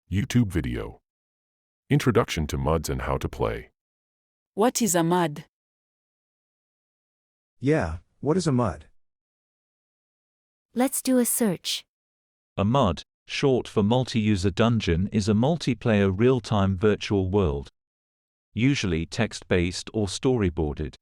YouTube video. Introduction to MUDs and how to play. What is a MUD? Yeah, what is a MUD? Let's do a search. A MUD, short for multi-user dungeon, is a multiplayer real-time virtual world. Usually text-based or storyboarded.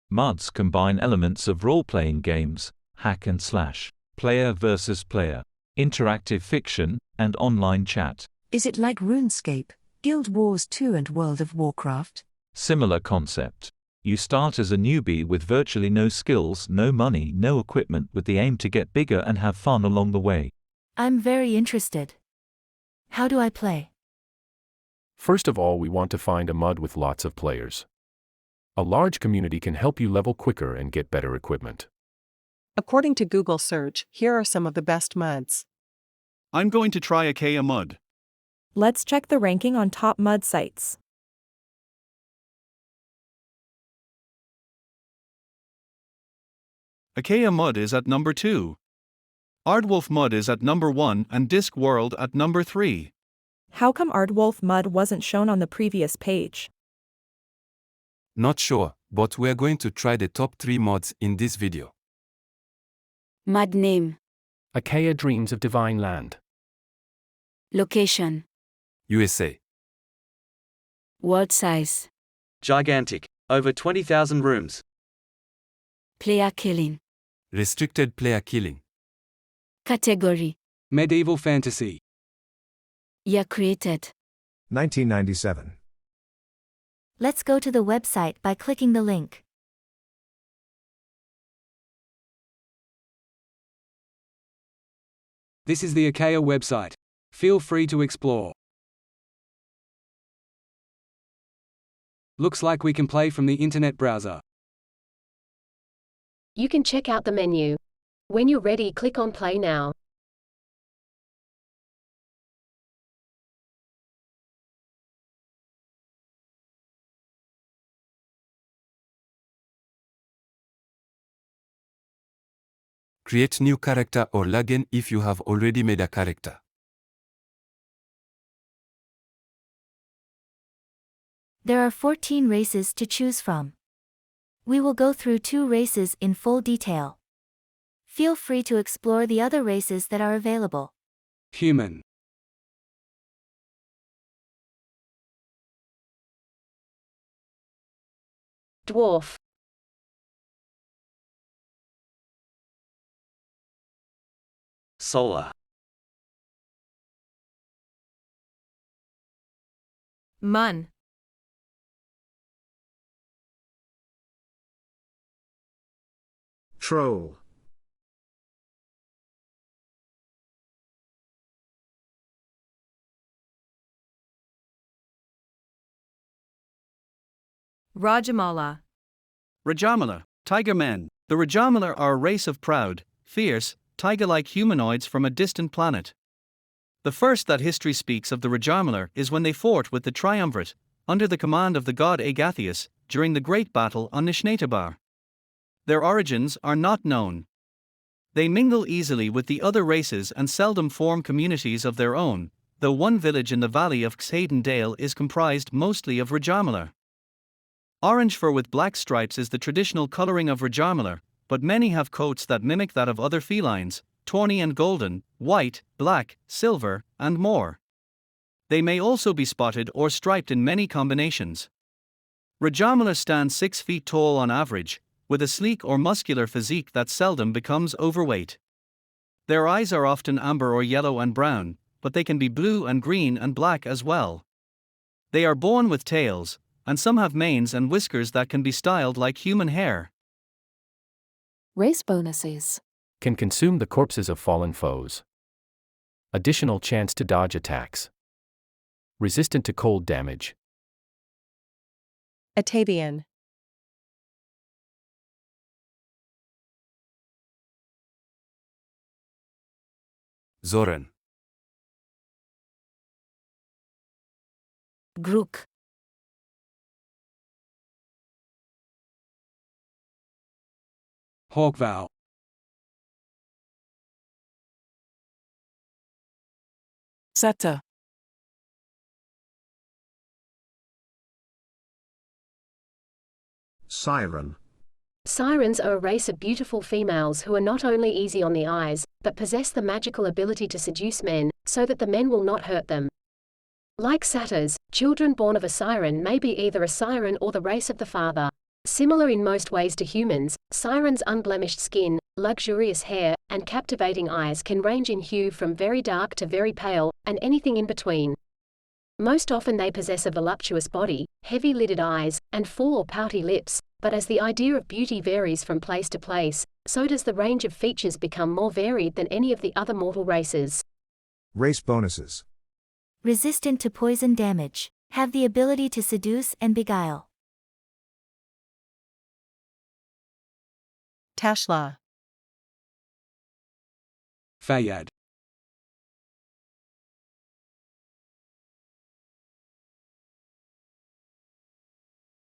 MUDs combine elements of role-playing games, hack and slash, player versus player, interactive fiction, and online chat. Is it like RuneScape, Guild Wars 2 and World of Warcraft? Similar concept. You start as a newbie with virtually no skills, no money, no equipment, with the aim to get bigger and have fun along the way. I'm very interested. How do I play? First of all, we want to find a MUD with lots of players. A large community can help you level quicker and get better equipment. According to Google search, here are some of the best MUDs. I'm going to try Achaea MUD. Let's check the ranking on top MUD sites. Achaea MUD is at number 2. Aardwolf MUD is at number 1 and Discworld at number 3. How come Aardwolf MUD wasn't shown on the previous page? Not sure, but we're going to try the top 3 mods in this video. MUD name. Achaea Dreams of Divine Land. Location. USA. World size. Gigantic. Over 20,000 rooms. Player killing. Restricted player killing. Category. Medieval fantasy. Year created. 1997. Let's go to the website by clicking the link. This is the Achaea website. Feel free to explore. Looks like we can play from the internet browser. You can check out the menu. When you're ready, click on Play Now. Create new character or login if you have already made a character. There are 14 races to choose from. We will go through 2 races in full detail. Feel free to explore the other races that are available. Human. Dwarf. Solar. Mun. Troll. Rajamala. Rajamala, Tiger Men. The Rajamala are a race of proud, fierce, tiger-like humanoids from a distant planet. The first that history speaks of the Rajamala is when they fought with the Triumvirate, under the command of the god Agathias, during the Great Battle on Nishnatabar. Their origins are not known. They mingle easily with the other races and seldom form communities of their own, though one village in the valley of Xhaden Dale is comprised mostly of Rajamala. Orange fur with black stripes is the traditional coloring of Rajamala, but many have coats that mimic that of other felines, tawny and golden, white, black, silver, and more. They may also be spotted or striped in many combinations. Rajamala stand 6 feet tall on average, with a sleek or muscular physique that seldom becomes overweight. Their eyes are often amber or yellow and brown, but they can be blue and green and black as well. They are born with tails, and some have manes and whiskers that can be styled like human hair. Race bonuses. Can consume the corpses of fallen foes. Additional chance to dodge attacks. Resistant to cold damage. Atavian. Zoran. Grook. Hawkvow. Sata. Siren. Sirens are a race of beautiful females who are not only easy on the eyes, but possess the magical ability to seduce men, so that the men will not hurt them. Like satyrs, children born of a siren may be either a siren or the race of the father. Similar in most ways to humans, sirens' unblemished skin, luxurious hair, and captivating eyes can range in hue from very dark to very pale, and anything in between. Most often they possess a voluptuous body, heavy-lidded eyes, and full or pouty lips, but as the idea of beauty varies from place to place, so does the range of features become more varied than any of the other mortal races. Race bonuses. Resistant to poison damage. Have the ability to seduce and beguile. Tashla. Fayad.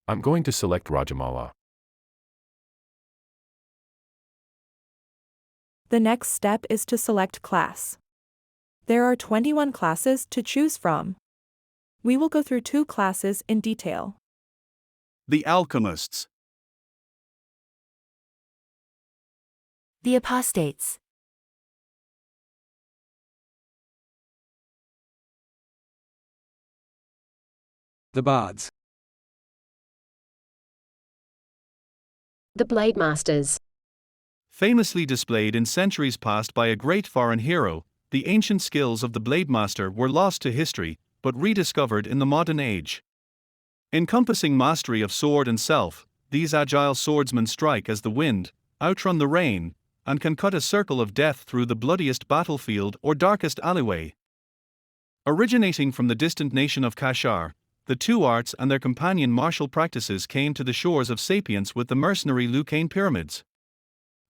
I'm going to select Rajamala. The next step is to select class. There are 21 classes to choose from. We will go through 2 classes in detail. The Alchemists. The Apostates. The Bards. The Blade Masters. Famously displayed in centuries past by a great foreign hero, the ancient skills of the Blade Master were lost to history, but rediscovered in the modern age. Encompassing mastery of sword and self, these agile swordsmen strike as the wind, outrun the rain, and can cut a circle of death through the bloodiest battlefield or darkest alleyway. Originating from the distant nation of Kashar, the two arts and their companion martial practices came to the shores of Sapience with the mercenary Lucane pyramids.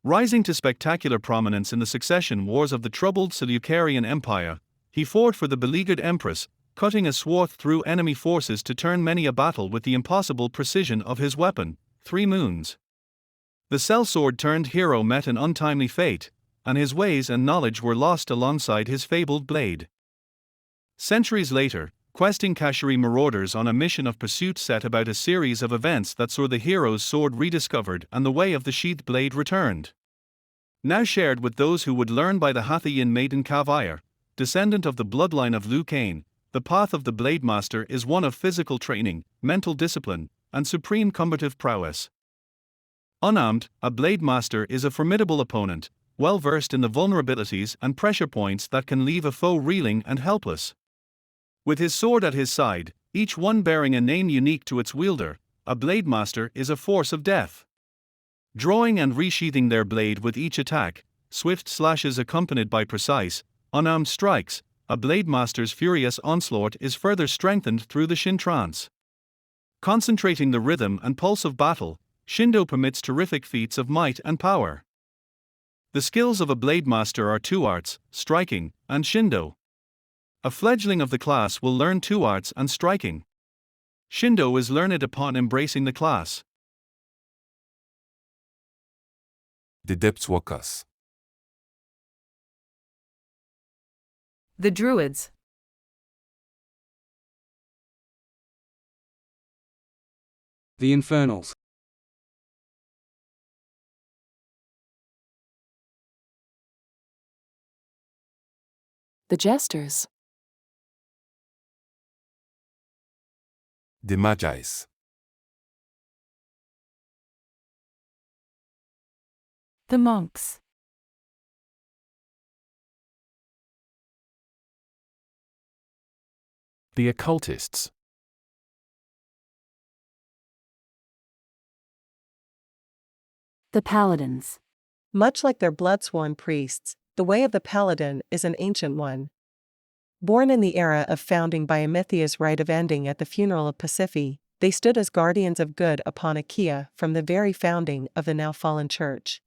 Rising to spectacular prominence in the succession wars of the troubled Seleucarian Empire, he fought for the beleaguered empress, cutting a swath through enemy forces to turn many a battle with the impossible precision of his weapon, 3 moons. The sellsword-turned hero met an untimely fate, and his ways and knowledge were lost alongside his fabled blade. Centuries later, questing Kashari marauders on a mission of pursuit set about a series of events that saw the hero's sword rediscovered and the way of the sheathed blade returned. Now shared with those who would learn by the Hathayan maiden Kavire, descendant of the bloodline of Lucane, the path of the Blade Master is one of physical training, mental discipline, and supreme combative prowess. Unarmed, a Blade Master is a formidable opponent, well versed in the vulnerabilities and pressure points that can leave a foe reeling and helpless. With his sword at his side, each one bearing a name unique to its wielder, a Blade Master is a force of death. Drawing and resheathing their blade with each attack, swift slashes accompanied by precise, unarmed strikes, a Blade Master's furious onslaught is further strengthened through the Shin trance. Concentrating the rhythm and pulse of battle, Shindo permits terrific feats of might and power. The skills of a Blade Master are 2 arts, striking, and Shindo. A fledgling of the class will learn 2 arts and striking. Shindo is learned upon embracing the class. The Depth Walkers. The Druids. The Infernals. The Jesters. The Magi's. The Monks. The Occultists. The Paladins. Much like their blood-sworn priests, the way of the Paladin is an ancient one. Born in the era of founding by Amithia's rite of ending at the funeral of Pasiphae, they stood as guardians of good upon Achaea from the very founding of the now-fallen church.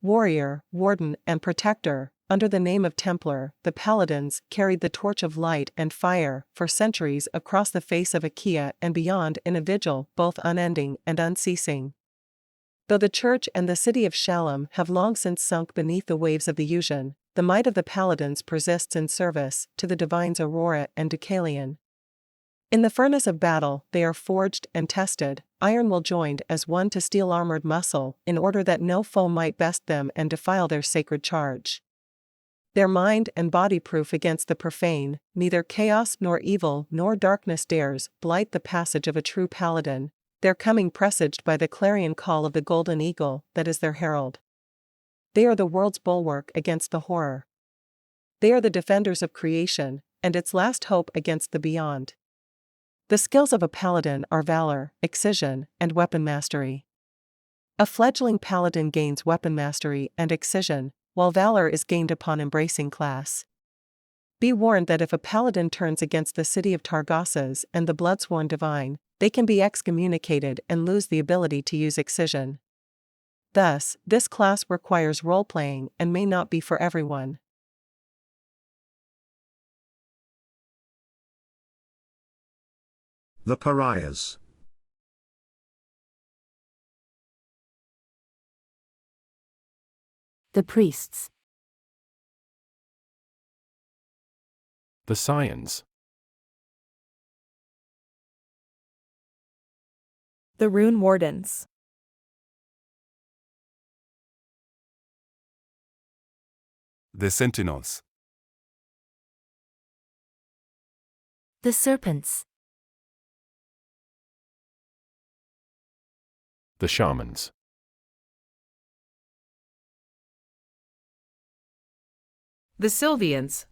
Warrior, warden, and protector, under the name of Templar, the Paladins carried the torch of light and fire for centuries across the face of Achaea and beyond in a vigil both unending and unceasing. Though the church and the city of Shalom have long since sunk beneath the waves of the Euxine, the might of the Paladins persists in service to the divines Aurora and Deucalion. In the furnace of battle, they are forged and tested, iron will joined as one to steel armored muscle, in order that no foe might best them and defile their sacred charge. Their mind and body proof against the profane, neither chaos nor evil nor darkness dares blight the passage of a true paladin, their coming presaged by the clarion call of the golden eagle that is their herald. They are the world's bulwark against the horror. They are the defenders of creation, and its last hope against the beyond. The skills of a paladin are valor, excision, and weapon mastery. A fledgling paladin gains weapon mastery and excision, while valor is gained upon embracing class. Be warned that if a paladin turns against the city of Targosses and the bloodsworn divine, they can be excommunicated and lose the ability to use excision. Thus, this class requires role-playing and may not be for everyone. The pariahs. The priests. The scions. The rune wardens. The sentinels. The serpents. The shamans. The Sylvians.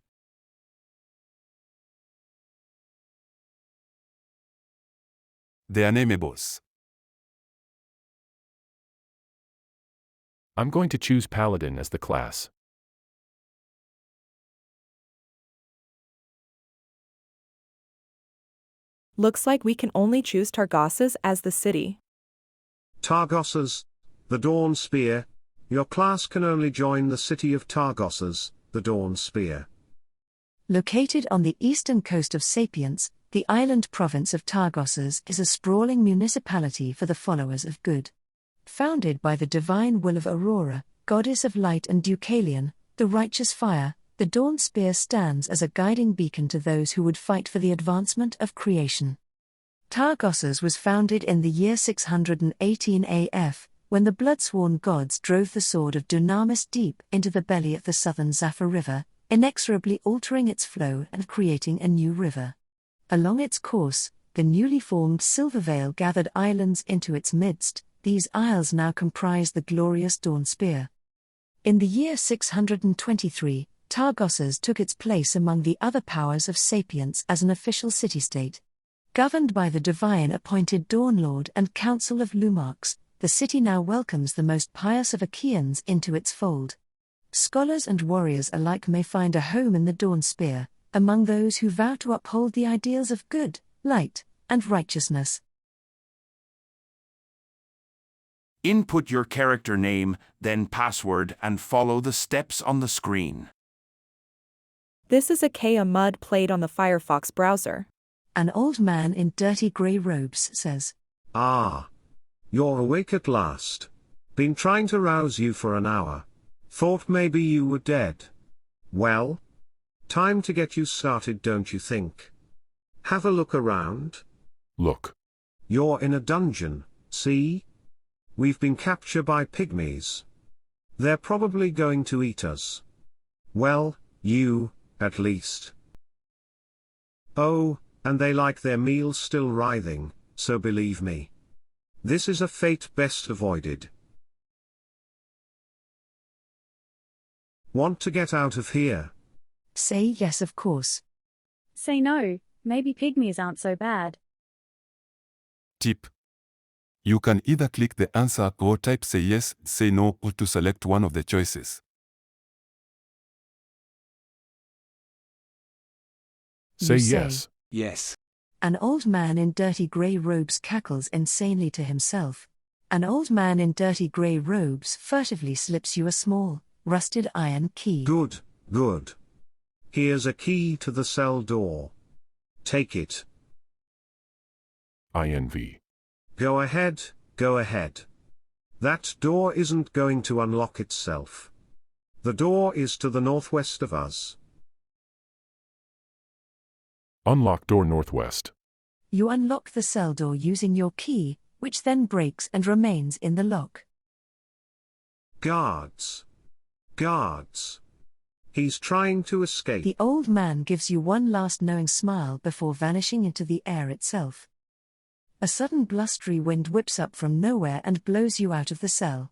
The unnameables. I'm going to choose Paladin as the class. Looks like we can only choose Targosses as the city. Targosses, the Dawn Spear. Your class can only join the city of Targosses, the Dawn Spear. Located on the eastern coast of Sapience, the island province of Targosses is a sprawling municipality for the followers of good. Founded by the divine will of Aurora, goddess of light and Deucalion, the righteous fire, the Dawn Spear stands as a guiding beacon to those who would fight for the advancement of creation. Targosses was founded in the year 618 AF, when the bloodsworn gods drove the sword of Dunamis deep into the belly of the southern Zafir River, inexorably altering its flow and creating a new river. Along its course, the newly formed Silvervale gathered islands into its midst. These isles now comprise the glorious Dawn Spear. In the year 623, Targosses took its place among the other powers of Sapience as an official city-state. Governed by the divine-appointed Dawn Lord and Council of Lumarks, the city now welcomes the most pious of Achaeans into its fold. Scholars and warriors alike may find a home in the Dawn Spear, among those who vow to uphold the ideals of good, light, and righteousness. Input your character name, then password, and follow the steps on the screen. This is Achaea Mud played on the Firefox browser. An old man in dirty grey robes says, "Ah. You're awake at last. Been trying to rouse you for an hour. Thought maybe you were dead. Well? Time to get you started, don't you think? Have a look around." Look. "You're in a dungeon, see? We've been captured by pygmies. They're probably going to eat us. Well, you, at least. Oh, and they like their meals still writhing, so believe me. This is a fate best avoided. Want to get out of here?" Say yes, of course. Say no, maybe pygmies aren't so bad. Tip. You can either click the answer or type say yes, say no, or to select one of the choices. Say You say, yes. Yes. An old man in dirty grey robes cackles insanely to himself. An old man in dirty grey robes furtively slips you a small, rusted iron key. Good, good. Here's a key to the cell door. Take it. INV. Go ahead, go ahead. That door isn't going to unlock itself. The door is to the northwest of us. Unlock door northwest. You unlock the cell door using your key, which then breaks and remains in the lock. Guards. Guards. He's trying to escape. The old man gives you one last knowing smile before vanishing into the air itself. A sudden blustery wind whips up from nowhere and blows you out of the cell.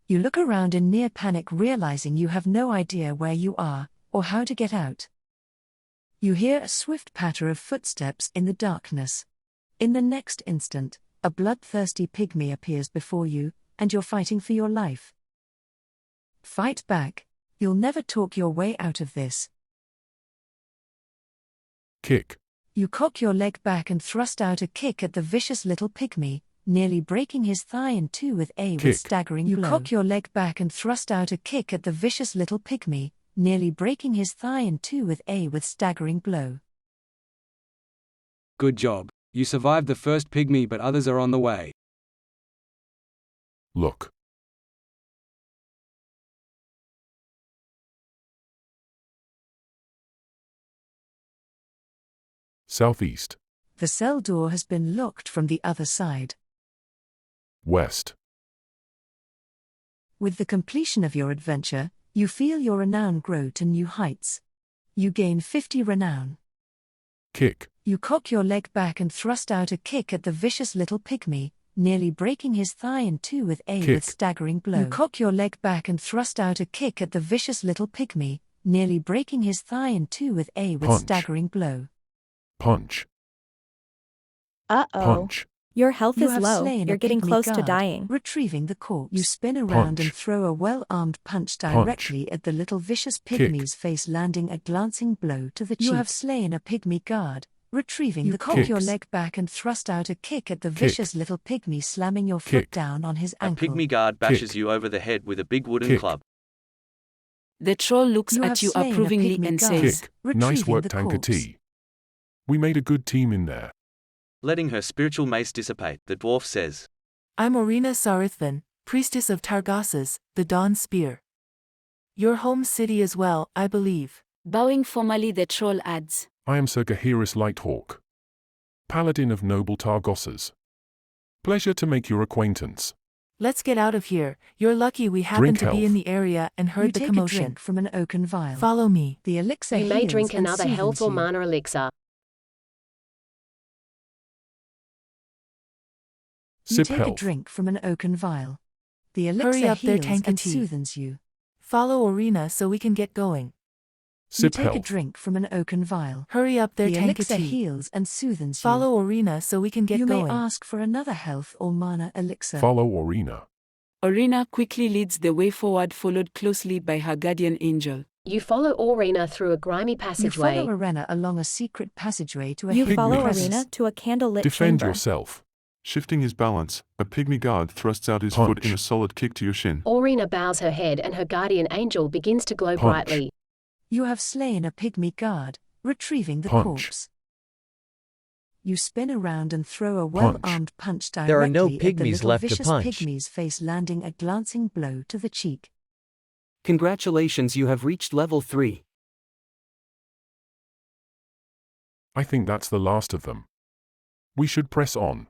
You look around in near panic, realizing you have no idea where you are, or how to get out. You hear a swift patter of footsteps in the darkness. In the next instant, a bloodthirsty pygmy appears before you, and you're fighting for your life. Fight back. You'll never talk your way out of this. Kick. You cock your leg back and thrust out a kick at the vicious little pygmy, nearly breaking his thigh in two with a Kick. with staggering blow. You cock your leg back and thrust out a kick at the vicious little pygmy, nearly breaking his thigh in two with a with staggering blow. Good job. You survived the first pygmy, but others are on the way. Look. Southeast. The cell door has been locked from the other side. West. With the completion of your adventure, you feel your renown grow to new heights. You gain 50 renown. Kick. You cock your leg back and thrust out a kick at the vicious little pygmy, nearly breaking his thigh in two with a Kick. with staggering blow. You cock your leg back and thrust out a kick at the vicious little pygmy, nearly breaking his thigh in two with a with Punch. staggering blow. Punch. Uh-oh. Punch. Your health You is have low. slain You're a getting pygmy close to guard, dying. Retrieving the corpse. You spin around Punch. and throw a well-armed punch directly at the little vicious Kick. pygmy's face, landing a glancing blow to the cheek. You have slain a pygmy guard. Retrieving You the cock kicks. your leg back and thrust out a kick at the Kick. vicious little pygmy, slamming your foot Kick. down on his A ankle. pygmy guard bashes Kick. you over the head with a big wooden Kick. club. The troll looks You have at you slain a approvingly pygmy and guard. says, Kick. Retrieving Nice work, the Tanker corpse. T. We made a good team in there. Letting her spiritual mace dissipate, the dwarf says, I'm Orina Sarithvan, priestess of Targosses, the Dawn Spear. Your home city as well, I believe. Bowing formally, the troll adds, I am Sir Gaheris Lighthawk, Paladin of noble Targosses. Pleasure to make your acquaintance. Let's get out of here. You're lucky we happened Drink to be health. in the area and heard You the take commotion. a drink from an oaken vial. Follow me. The elixir You may heals drink and another health soothes or you. mana elixir. You Sip take a health. drink from an oaken vial. The elixir Hurry up there, heals and Tankati. soothes you. Follow Orina so we can get going. You Sip take a health. drink from an oaken vial. Hurry up there, The elixir Tankati. heals and soothes you. Follow Orina so we can get You going. may ask for another health or mana elixir. Follow Orina. Orina quickly leads the way forward, followed closely by her guardian angel. You follow Orina through a grimy You passageway. follow Arena along a secret passageway to a You hidden follow crevice. Arena to a candlelit Defend chamber. yourself. Shifting his balance, a pygmy guard thrusts out his Punch. foot in a solid kick to your shin. Orina bows her head and her guardian angel begins to glow Punch. brightly. You have slain a pygmy guard, retrieving the Punch. corpse. You spin around and throw a well-armed punch directly There are no at the pygmies little left to vicious punch. pygmy's face, landing a glancing blow to the cheek. Congratulations, you have reached level 3. I think that's the last of them. We should press on.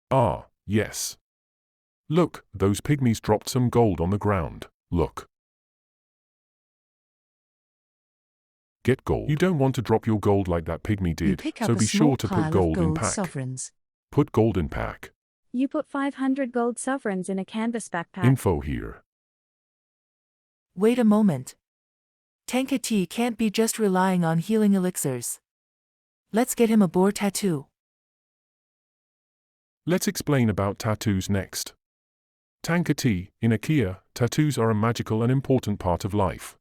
Ah, yes. Look, those pygmies dropped some gold on the ground. Look. Get gold. You don't want to drop your gold like that pygmy You did, pick up so a be small sure to pile put of gold in gold pack. sovereigns. Put gold in pack. You put 500 gold sovereigns in a canvas backpack. Info here. Wait a moment. Tankati can't be just relying on healing elixirs. Let's get him a boar tattoo. Let's explain about tattoos next. Tanker T, in Achaea, tattoos are a magical and important part of life.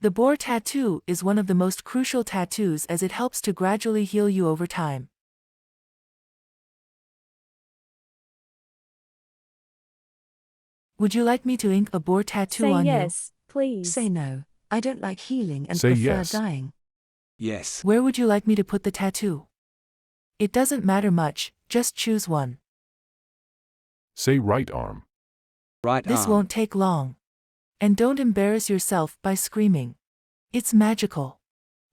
The boar tattoo is one of the most crucial tattoos as it helps to gradually heal you over time. Would you like me to ink a boar tattoo Say on yes, please. Say no, I don't like healing and Say prefer yes. dying. Yes. Where would you like me to put the tattoo? It doesn't matter much, just choose one. Say right arm. Right This arm. won't take long. And don't embarrass yourself by screaming. It's magical.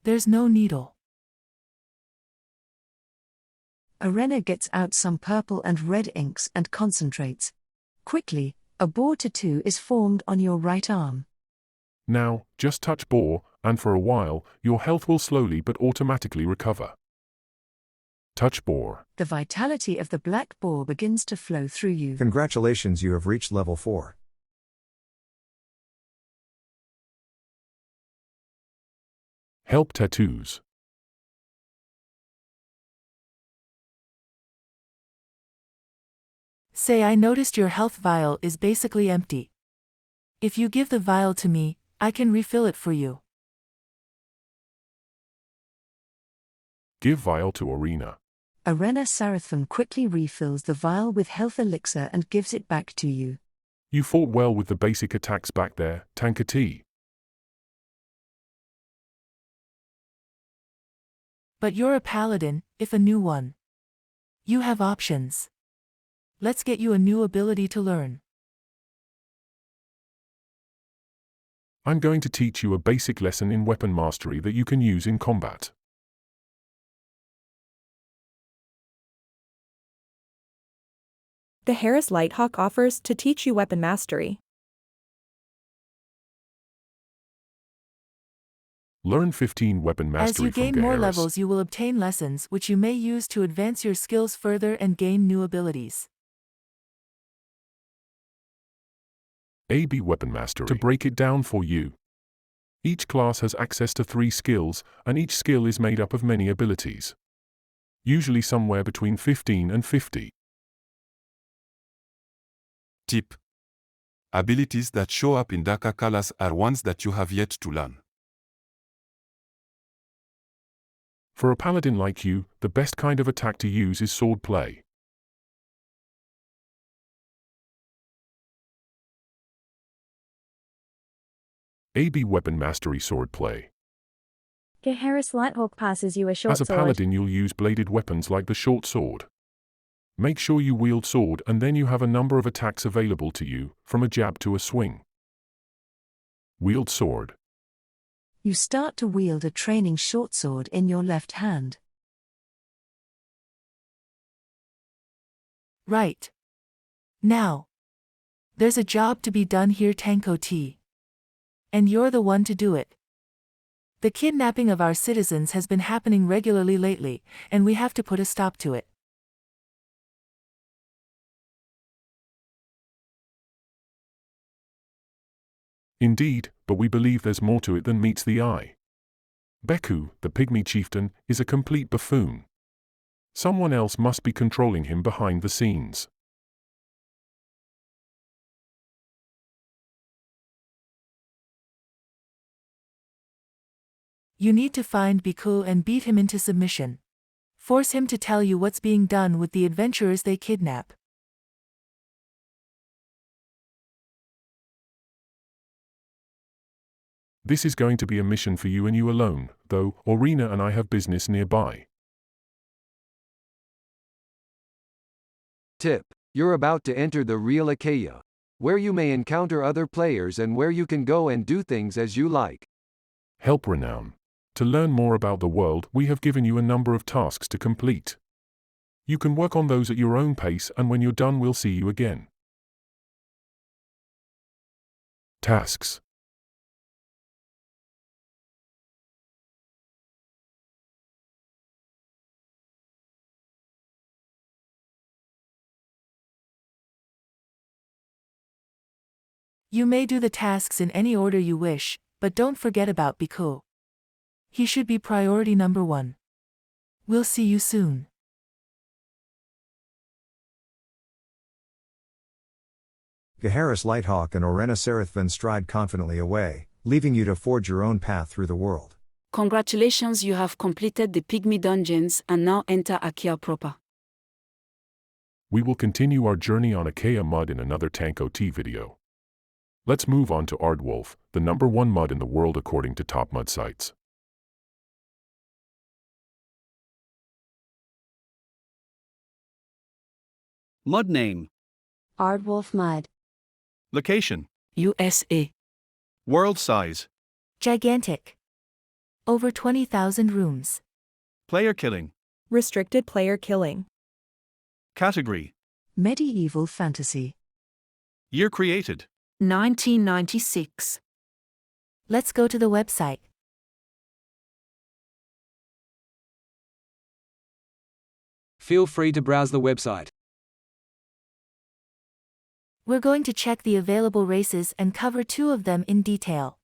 There's no needle. Arena gets out some purple and red inks and concentrates. Quickly, a boar tattoo is formed on your right arm. Now, just touch boar, and for a while, your health will slowly but automatically recover. Touch boar. The vitality of the black boar begins to flow through you. Congratulations, you have reached level 4. Help tattoos. Say, I noticed your health vial is basically empty. If you give the vial to me, I can refill it for you. Give vial to Arena. Arena Sarathvan quickly refills the vial with health elixir and gives it back to you. You fought well with the basic attacks back there, Tankati. But you're a paladin, if a new one. You have options. Let's get you a new ability to learn. I'm going to teach you a basic lesson in weapon mastery that you can use in combat. The Harris Lighthawk offers to teach you weapon mastery. Learn 15 weapon mastery As you from gain more Geharis. levels, you will obtain lessons which you may use to advance your skills further and gain new abilities. AB Weapon Mastery. To break it down for you. Each class has access to 3 skills, and each skill is made up of many abilities. Usually somewhere between 15 and 50. Tip. Abilities that show up in darker colors are ones that you have yet to learn. For a paladin like you, the best kind of attack to use is sword play. AB Weapon Mastery Sword Play. Geharis Lighthawk passes you a short As a sword. paladin you'll use bladed weapons like the short sword. Make sure you wield sword and then you have a number of attacks available to you, from a jab to a swing. Wield sword. You start to wield a training short sword in your left hand. Right. Now. There's a job to be done here, Tanko T. And you're the one to do it. The kidnapping of our citizens has been happening regularly lately, and we have to put a stop to it. Indeed, but we believe there's more to it than meets the eye. Beku, the pygmy chieftain, is a complete buffoon. Someone else must be controlling him behind the scenes. You need to find Biku and beat him into submission. Force him to tell you what's being done with the adventurers they kidnap. This is going to be a mission for you and you alone, though Arena and I have business nearby. Tip. You're about to enter the real Achaea, where you may encounter other players and where you can go and do things as you like. Help Renown. To learn more about the world, we have given you a number of tasks to complete. You can work on those at your own pace, and when you're done we'll see you again. Tasks. You may do the tasks in any order you wish, but don't forget about Biku. He should be priority number 1. We'll see you soon. Geharis Lighthawk and Arena Sarathvan stride confidently away, leaving you to forge your own path through the world. Congratulations, you have completed the Pygmy dungeons and now enter Achaea proper. We will continue our journey on Achaea Mud in another Tanko T video. Let's move on to Aardwolf, the #1 mud in the world according to topmudsites. Mud name. Aardwolf mud. Location. USA. World size. Gigantic. Over 20,000 rooms. Player killing. Restricted player killing. Category. Medieval fantasy. Year created. 1996. Let's go to the website. Feel free to browse the website. We're going to check the available races and cover 2 of them in detail.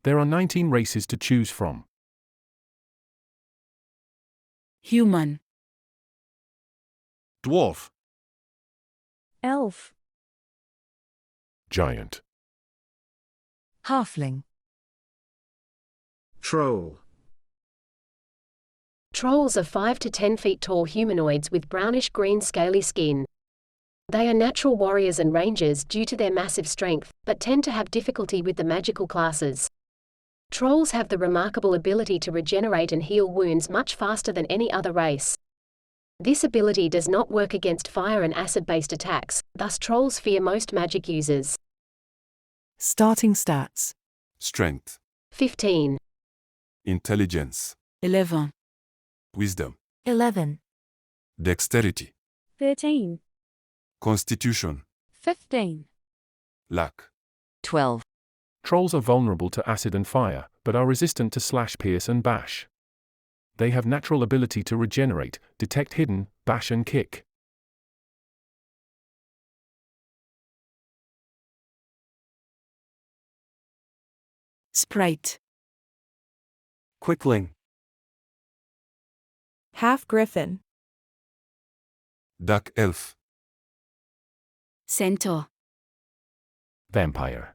There are 19 races to choose from. Human. Dwarf. Elf. Giant. Halfling. Troll. Trolls are 5 to 10 feet tall humanoids with brownish-green scaly skin. They are natural warriors and rangers due to their massive strength, but tend to have difficulty with the magical classes. Trolls have the remarkable ability to regenerate and heal wounds much faster than any other race. This ability does not work against fire and acid-based attacks, thus trolls fear most magic users. Starting stats. Strength. 15. Intelligence. 11. Wisdom. 11. Dexterity. 13. Constitution. 15. Luck. 12. Trolls are vulnerable to acid and fire, but are resistant to slash, pierce and bash. They have natural ability to regenerate, detect hidden, bash and kick. Sprite. Quickling. Half griffin. Dark elf. Centaur. Vampire.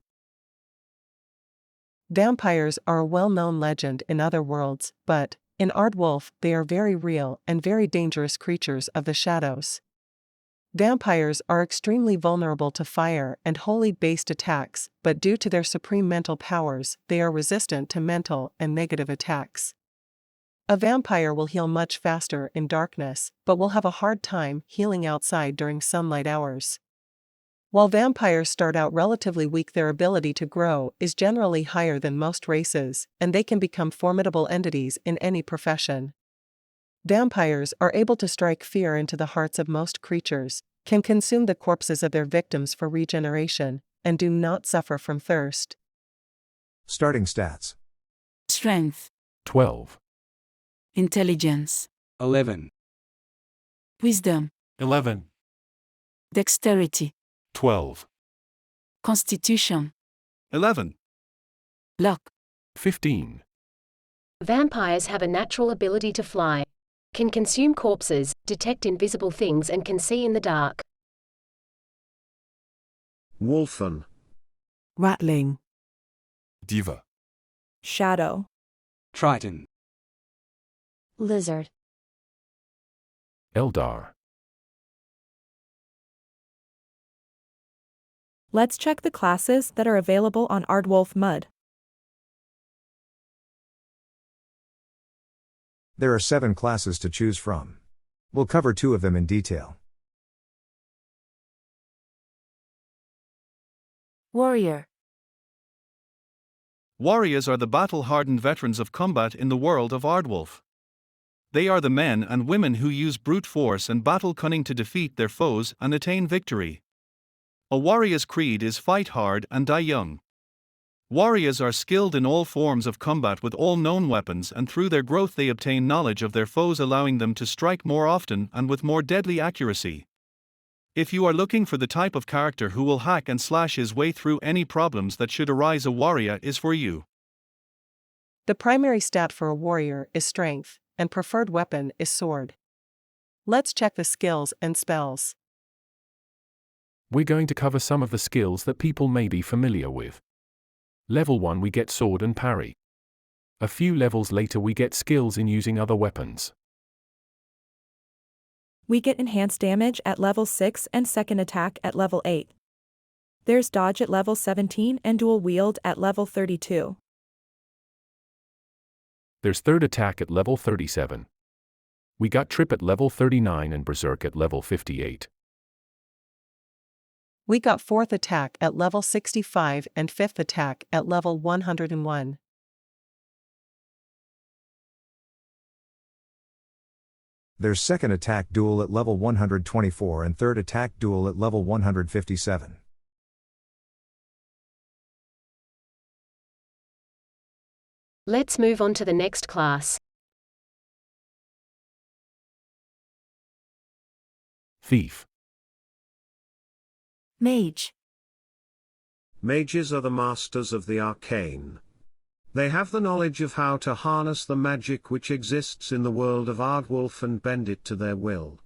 Vampires are a well-known legend in other worlds, but, in Aardwolf, they are very real and very dangerous creatures of the shadows. Vampires are extremely vulnerable to fire and holy-based attacks, but due to their supreme mental powers, they are resistant to mental and negative attacks. A vampire will heal much faster in darkness, but will have a hard time healing outside during sunlight hours. While vampires start out relatively weak, their ability to grow is generally higher than most races, and they can become formidable entities in any profession. Vampires are able to strike fear into the hearts of most creatures, can consume the corpses of their victims for regeneration, and do not suffer from thirst. Starting stats. Strength. 12. Intelligence. 11. Wisdom. 11. Dexterity. 12. Constitution. 11. Luck. 15. Vampires have a natural ability to fly. Can consume corpses, detect invisible things and can see in the dark. Wolfen. Ratling. Diva. Shadow. Triton. Lizard. Eldar. Let's check the classes that are available on Aardwolf Mud. There are 7 classes to choose from. We'll cover 2 of them in detail. Warrior. Warriors are the battle-hardened veterans of combat in the world of Aardwolf. They are the men and women who use brute force and battle cunning to defeat their foes and attain victory. A warrior's creed is fight hard and die young. Warriors are skilled in all forms of combat with all known weapons, and through their growth they obtain knowledge of their foes, allowing them to strike more often and with more deadly accuracy. If you are looking for the type of character who will hack and slash his way through any problems that should arise, a warrior is for you. The primary stat for a warrior is strength, and preferred weapon is sword. Let's check the skills and spells. We're going to cover some of the skills that people may be familiar with. Level 1 we get sword and parry. A few levels later we get skills in using other weapons. We get enhanced damage at level 6 and second attack at level 8. There's dodge at level 17 and dual wield at level 32. There's third attack at level 37. We got trip at level 39 and berserk at level 58. We got fourth attack at level 65 and fifth attack at level 101. There's second attack duel at level 124 and third attack duel at level 157. Let's move on to the next class. Thief. Mage. Mages are the masters of the arcane. They have the knowledge of how to harness the magic which exists in the world of Aardwolf and bend it to their will.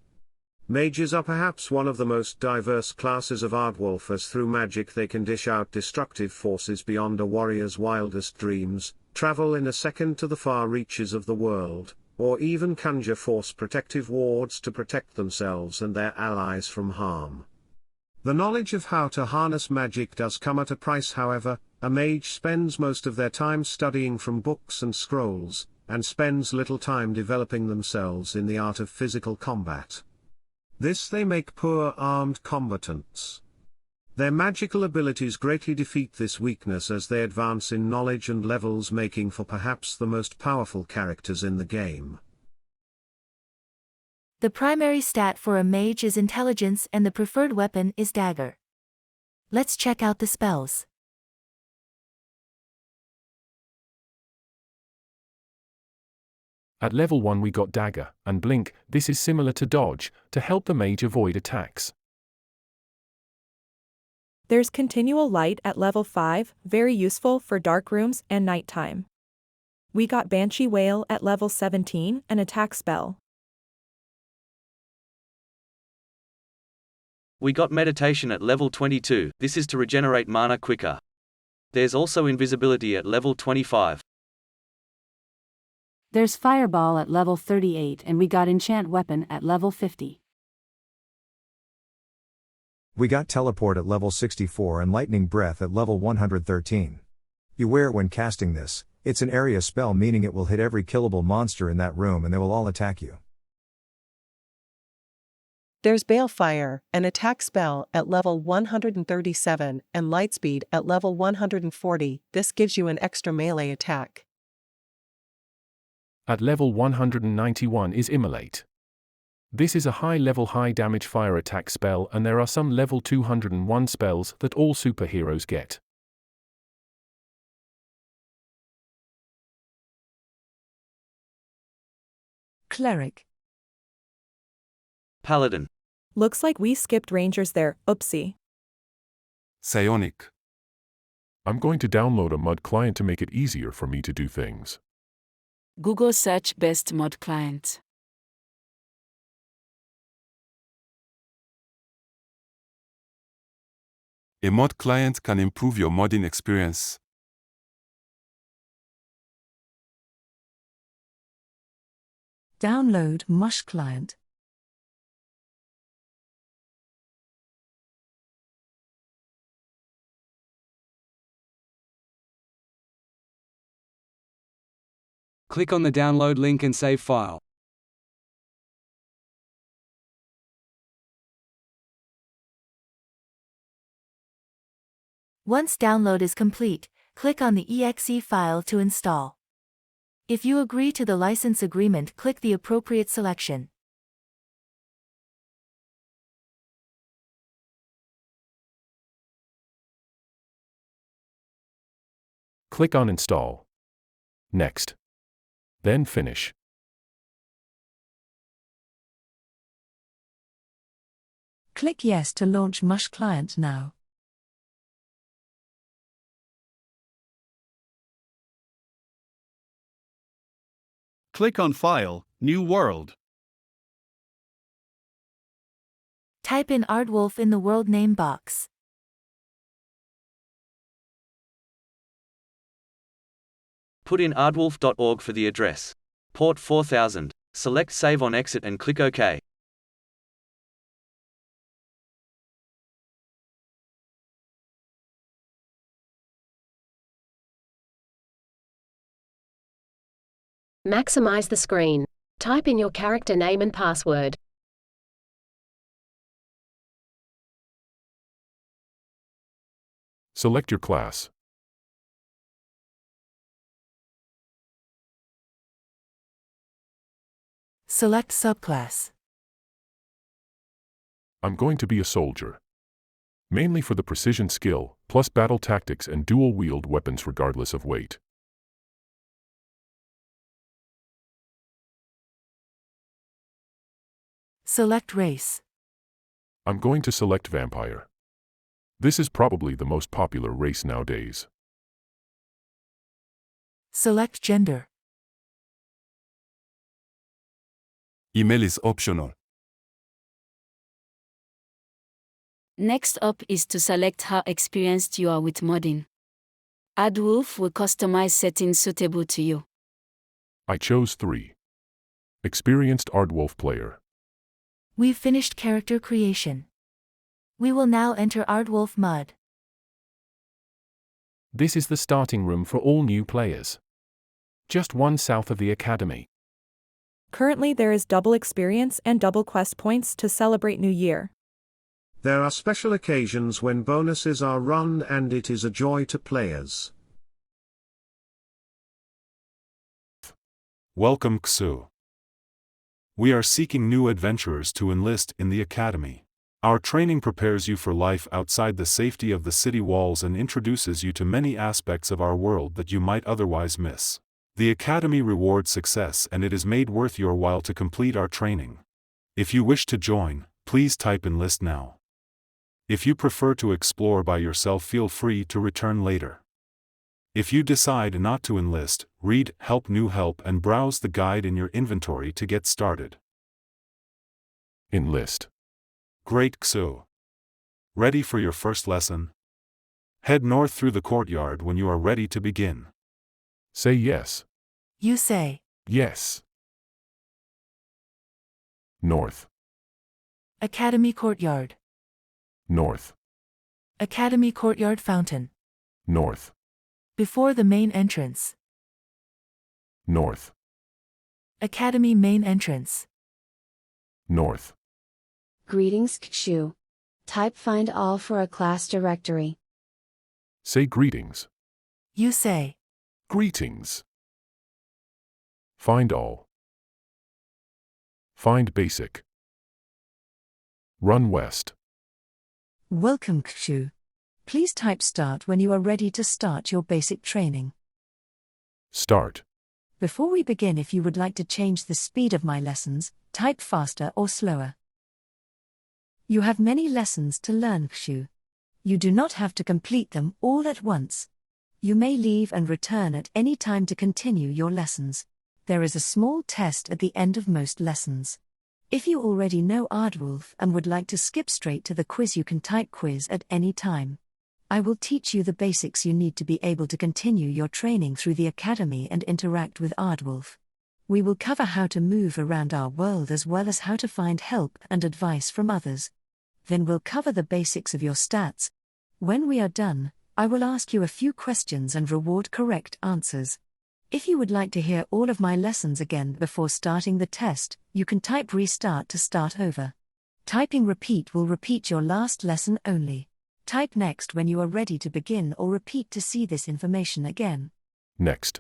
Mages are perhaps one of the most diverse classes of Aardwolf, as through magic they can dish out destructive forces beyond a warrior's wildest dreams, travel in a second to the far reaches of the world, or even conjure force protective wards to protect themselves and their allies from harm. The knowledge of how to harness magic does come at a price, however. A mage spends most of their time studying from books and scrolls, and spends little time developing themselves in the art of physical combat. This they make poor armed combatants. Their magical abilities greatly defeat this weakness as they advance in knowledge and levels, making for perhaps the most powerful characters in the game. The primary stat for a mage is intelligence and the preferred weapon is dagger. Let's check out the spells. At level 1 we got Dagger and Blink. This is similar to Dodge, to help the mage avoid attacks. There's Continual Light at level 5, very useful for dark rooms and nighttime. We got Banshee Wail at level 17, an attack spell. We got Meditation at level 22, this is to regenerate mana quicker. There's also Invisibility at level 25. There's Fireball at level 38 and we got Enchant Weapon at level 50. We got Teleport at level 64 and Lightning Breath at level 113. Beware when casting this, it's an area spell, meaning it will hit every killable monster in that room and they will all attack you. There's Balefire, an attack spell at level 137, and Lightspeed at level 140, this gives you an extra melee attack. At level 191 is Immolate. This is a high-level high-damage fire attack spell, and there are some level 201 spells that all superheroes get. Cleric. Paladin. Looks like we skipped Rangers there, oopsie. Psionic. I'm going to download a MUD client to make it easier for me to do things. Google search best mod client. A mod client can improve your modding experience. Download Mushclient. Click on the download link and save file. Once download is complete, click on the exe file to install. If you agree to the license agreement, click the appropriate selection. Click on Install. Next. Then Finish. Click Yes to launch Mushclient now. Click on File, New World. Type in Aardwolf in the world name box. Put in aardwolf.org for the address. Port 4000. Select Save on Exit and click OK. Maximize the screen. Type in your character name and password. Select your class. Select subclass. I'm going to be a soldier. Mainly for the precision skill, plus battle tactics and dual-wield weapons regardless of weight. Select race. I'm going to select vampire. This is probably the most popular race nowadays. Select gender. Email is optional. Next up is to select how experienced you are with modding. Aardwolf will customize settings suitable to you. I chose 3. Experienced Aardwolf player. We've finished character creation. We will now enter Aardwolf mod. This is the starting room for all new players. Just one south of the academy. Currently there is double experience and double quest points to celebrate New Year. There are special occasions when bonuses are run and it is a joy to players. Welcome Xu. We are seeking new adventurers to enlist in the academy. Our training prepares you for life outside the safety of the city walls and introduces you to many aspects of our world that you might otherwise miss. The academy rewards success and it is made worth your while to complete our training. If you wish to join, please type enlist now. If you prefer to explore by yourself, feel free to return later. If you decide not to enlist, read Help New Help and browse the guide in your inventory to get started. Enlist. Great Xu. Ready for your first lesson? Head north through the courtyard when you are ready to begin. Say yes. You say Yes. North. Academy Courtyard. North. Academy Courtyard Fountain. North. Before the main entrance. North. Academy Main Entrance. North. Greetings Xu. Type find all for a class directory. Say greetings. You say Greetings. Find all. Find basic. Run west. Welcome Xu. Please type start when you are ready to start your basic training. Start. Before we begin, if you would like to change the speed of my lessons, type faster or slower. You have many lessons to learn Xu. You do not have to complete them all at once. You may leave and return at any time to continue your lessons. There is a small test at the end of most lessons. If you already know Aardwolf and would like to skip straight to the quiz, you can type quiz at any time. I will teach you the basics you need to be able to continue your training through the academy and interact with Aardwolf. We will cover how to move around our world as well as how to find help and advice from others. Then we'll cover the basics of your stats. When we are done, I will ask you a few questions and reward correct answers. If you would like to hear all of my lessons again before starting the test, you can type restart to start over. Typing repeat will repeat your last lesson only. Type next when you are ready to begin or repeat to see this information again. Next.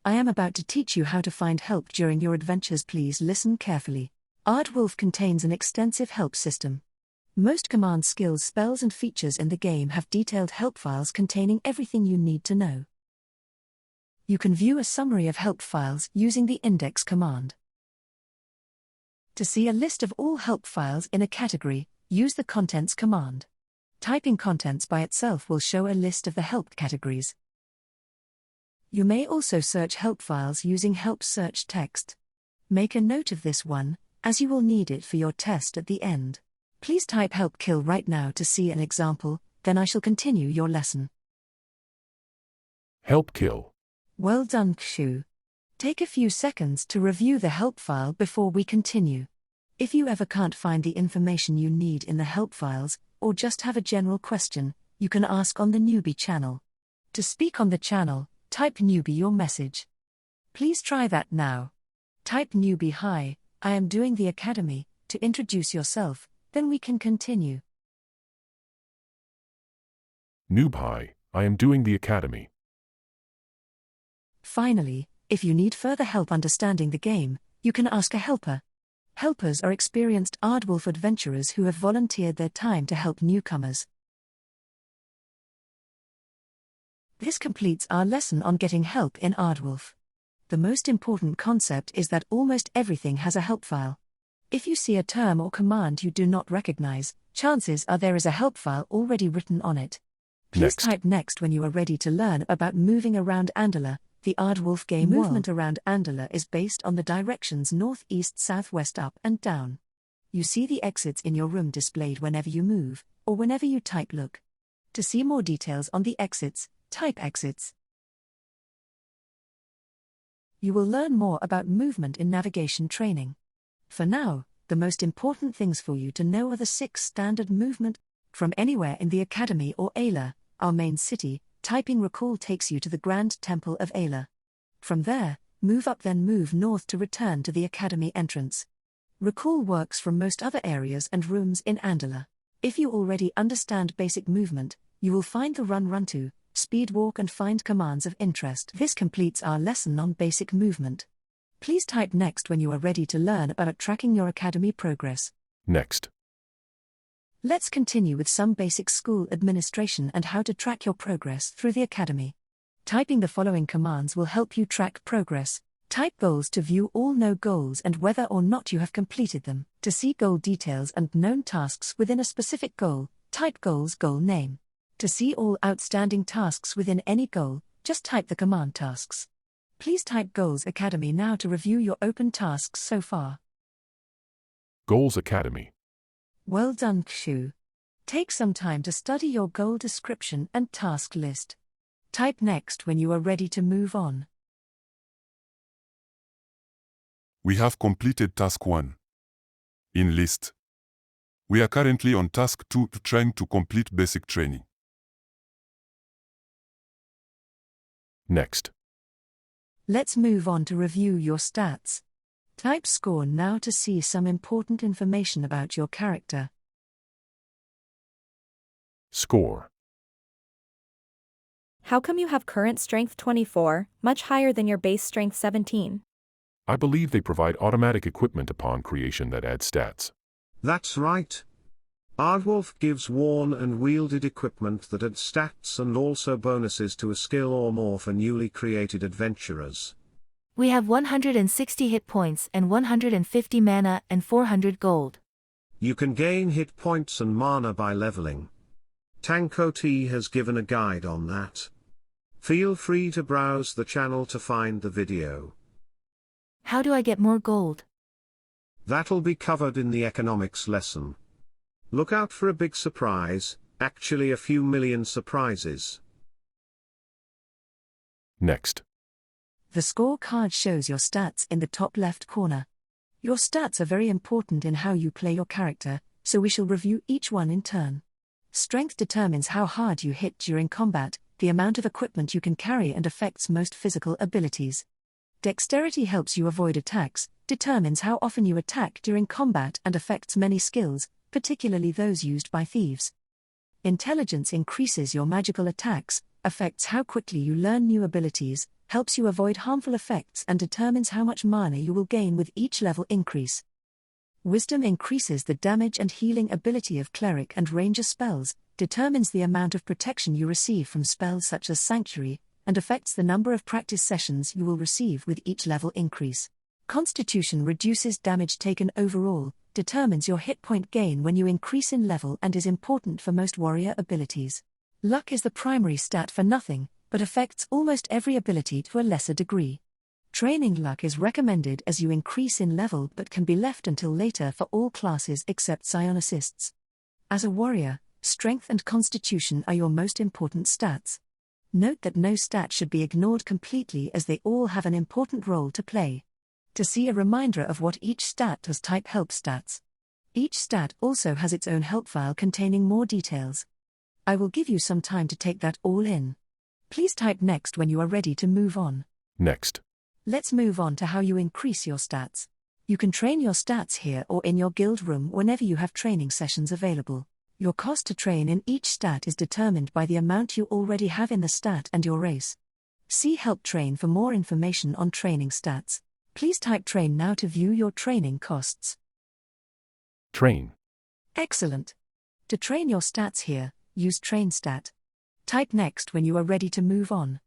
I am about to teach you how to find help during your adventures. Please listen carefully. Aardwolf contains an extensive help system. Most command skills, spells and features in the game have detailed help files containing everything you need to know. You can view a summary of help files using the index command. To see a list of all help files in a category, use the contents command. Typing contents by itself will show a list of the help categories. You may also search help files using help search text. Make a note of this one, as you will need it for your test at the end. Please type help kill right now to see an example, then I shall continue your lesson. Help kill. Well done Xu. Take a few seconds to review the help file before we continue. If you ever can't find the information you need in the help files, or just have a general question, you can ask on the newbie channel. To speak on the channel, type newbie your message. Please try that now. Type newbie hi, I am doing the academy, to introduce yourself, then we can continue. Noob hi, I am doing the academy. Finally, if you need further help understanding the game, you can ask a helper. Helpers are experienced Aardwolf adventurers who have volunteered their time to help newcomers. This completes our lesson on getting help in Aardwolf. The most important concept is that almost everything has a help file. If you see a term or command you do not recognize, chances are there is a help file already written on it. Please type next when you are ready to learn about moving around Andala. The Aardwolf game movement around Andala is based on the directions north, east, south, west, up, and down. You see the exits in your room displayed whenever you move, or whenever you type look. To see more details on the exits, type exits. You will learn more about movement in navigation training. For now, the most important things for you to know are the 6 standard movement. From anywhere in the Academy or Ayla, our main city, typing recall takes you to the Grand Temple of Ayla. From there, move up then move north to return to the Academy entrance. Recall works from most other areas and rooms in Andala. If you already understand basic movement, you will find the run to, speed walk and find commands of interest. This completes our lesson on basic movement. Please type next when you are ready to learn about tracking your Academy progress. Next. Let's continue with some basic school administration and how to track your progress through the Academy. Typing the following commands will help you track progress. Type goals to view all no goals and whether or not you have completed them. To see goal details and known tasks within a specific goal, type goals goal name. To see all outstanding tasks within any goal, just type the command tasks. Please type Goals Academy now to review your open tasks so far. Goals Academy. Well done, Kshu. Take some time to study your goal description and task list. Type next when you are ready to move on. We have completed task 1. In list. We are currently on task 2, trying to complete basic training. Next. Let's move on to review your stats. Type score now to see some important information about your character. Score. How come you have current strength 24, much higher than your base strength 17? I believe they provide automatic equipment upon creation that adds stats. That's right. Aardwolf gives worn and wielded equipment that adds stats and also bonuses to a skill or more for newly created adventurers. We have 160 hit points and 150 mana and 400 gold. You can gain hit points and mana by leveling. Tanko T has given a guide on that. Feel free to browse the channel to find the video. How do I get more gold? That'll be covered in the economics lesson. Look out for a big surprise, actually a few million surprises. Next. The scorecard shows your stats in the top left corner. Your stats are very important in how you play your character, so we shall review each one in turn. Strength determines how hard you hit during combat, the amount of equipment you can carry and affects most physical abilities. Dexterity helps you avoid attacks, determines how often you attack during combat and affects many skills, particularly those used by thieves. Intelligence increases your magical attacks, affects how quickly you learn new abilities, helps you avoid harmful effects and determines how much mana you will gain with each level increase. Wisdom increases the damage and healing ability of cleric and ranger spells, determines the amount of protection you receive from spells such as Sanctuary, and affects the number of practice sessions you will receive with each level increase. Constitution reduces damage taken overall, determines your hit point gain when you increase in level and is important for most warrior abilities. Luck is the primary stat for nothing, but affects almost every ability to a lesser degree. Training luck is recommended as you increase in level but can be left until later for all classes except psionists. As a warrior, strength and constitution are your most important stats. Note that no stat should be ignored completely as they all have an important role to play. To see a reminder of what each stat does, type help stats. Each stat also has its own help file containing more details. I will give you some time to take that all in. Please type next when you are ready to move on. Next. Let's move on to how you increase your stats. You can train your stats here or in your guild room whenever you have training sessions available. Your cost to train in each stat is determined by the amount you already have in the stat and your race. See Help Train for more information on training stats. Please type train now to view your training costs. Train. Excellent. To train your stats here, use train stat. Type next when you are ready to move on.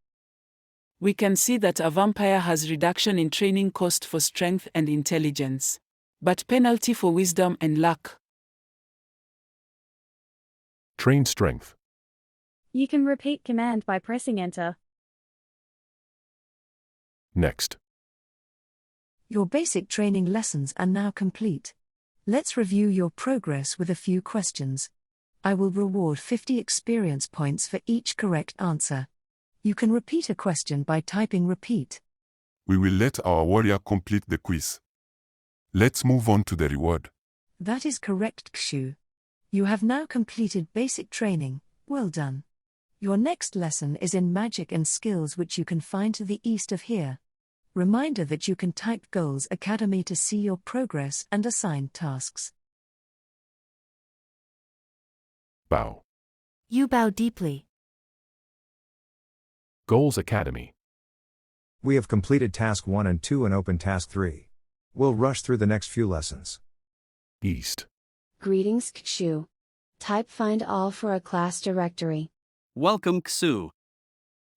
We can see that a vampire has reduction in training cost for strength and intelligence, but penalty for wisdom and luck. Train strength. You can repeat command by pressing enter. Next. Your basic training lessons are now complete. Let's review your progress with a few questions. I will reward 50 experience points for each correct answer. You can repeat a question by typing repeat. We will let our warrior complete the quiz. Let's move on to the reward. That is correct, Kshu. You have now completed basic training. Well done. Your next lesson is in magic and skills, which you can find to the east of here. Reminder that you can type Goals Academy to see your progress and assigned tasks. Bow. You bow deeply. Goals Academy. We have completed Task 1 and 2 and open Task 3. We'll rush through the next few lessons. East. Greetings, Kshu. Type find all for a class directory. Welcome, Ksu.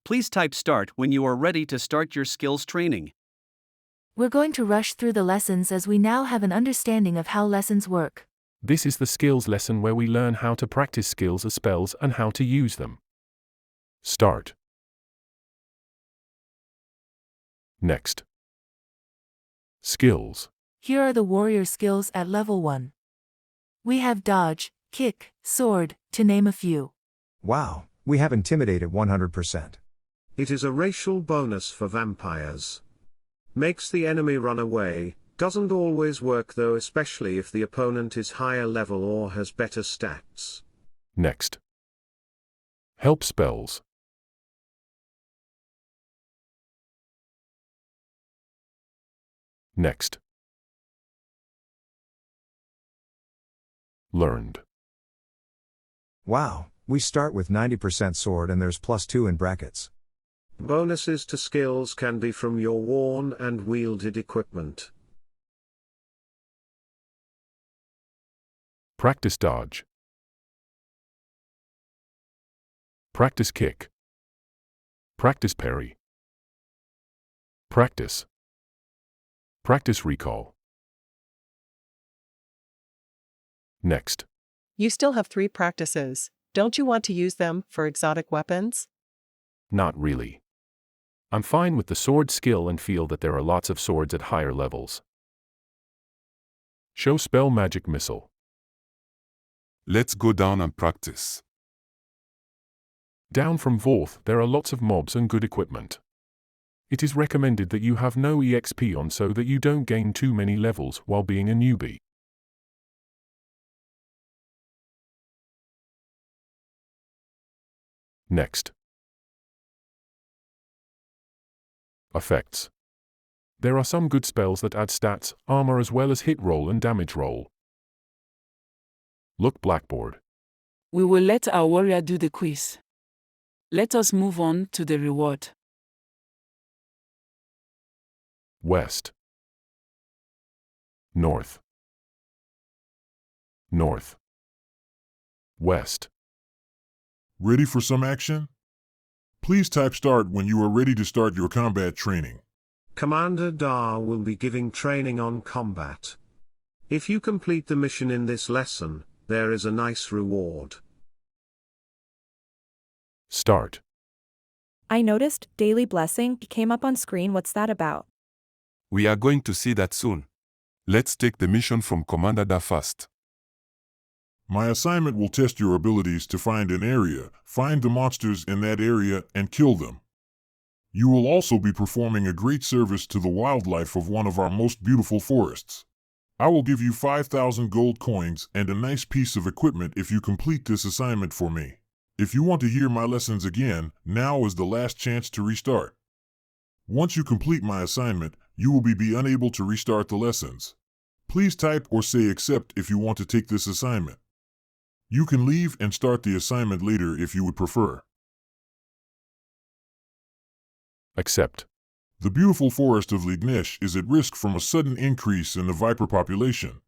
Please type start when you are ready to start your skills training. We're going to rush through the lessons as we now have an understanding of how lessons work. This is the skills lesson where we learn how to practice skills as spells and how to use them. Start. Next. Skills. Here are the warrior skills at level 1. We have dodge, kick, sword, to name a few. Wow, we have intimidate at 100%. It is a racial bonus for vampires. Makes the enemy run away, doesn't always work though, especially if the opponent is higher level or has better stats. Next. Help spells. Next. Learned. Wow, we start with 90% sword and there's +2 in brackets. Bonuses to skills can be from your worn and wielded equipment. Practice dodge. Practice kick. Practice parry. Practice. Practice recall. Next. You still have 3 practices. Don't you want to use them for exotic weapons? Not really. I'm fine with the sword skill and feel that there are lots of swords at higher levels. Show spell magic missile. Let's go down and practice. Down from Vorth, there are lots of mobs and good equipment. It is recommended that you have no EXP on so that you don't gain too many levels while being a newbie. Next. Effects. There are some good spells that add stats, armor as well as hit roll and damage roll. Look Blackboard. We will let our warrior do the quiz. Let us move on to the reward. West. North. North. West. Ready for some action? Please type start when you are ready to start your combat training. Commander Dar will be giving training on combat. If you complete the mission in this lesson, there is a nice reward. Start. I noticed Daily Blessing came up on screen. What's that about? We are going to see that soon. Let's take the mission from Commander Da first. My assignment will test your abilities to find an area, find the monsters in that area, and kill them. You will also be performing a great service to the wildlife of one of our most beautiful forests. I will give you 5,000 gold coins and a nice piece of equipment if you complete this assignment for me. If you want to hear my lessons again, now is the last chance to restart. Once you complete my assignment, you will be unable to restart the lessons. Please type or say accept if you want to take this assignment. You can leave and start the assignment later if you would prefer. Accept. The beautiful forest of Lignesh is at risk from a sudden increase in the viper population.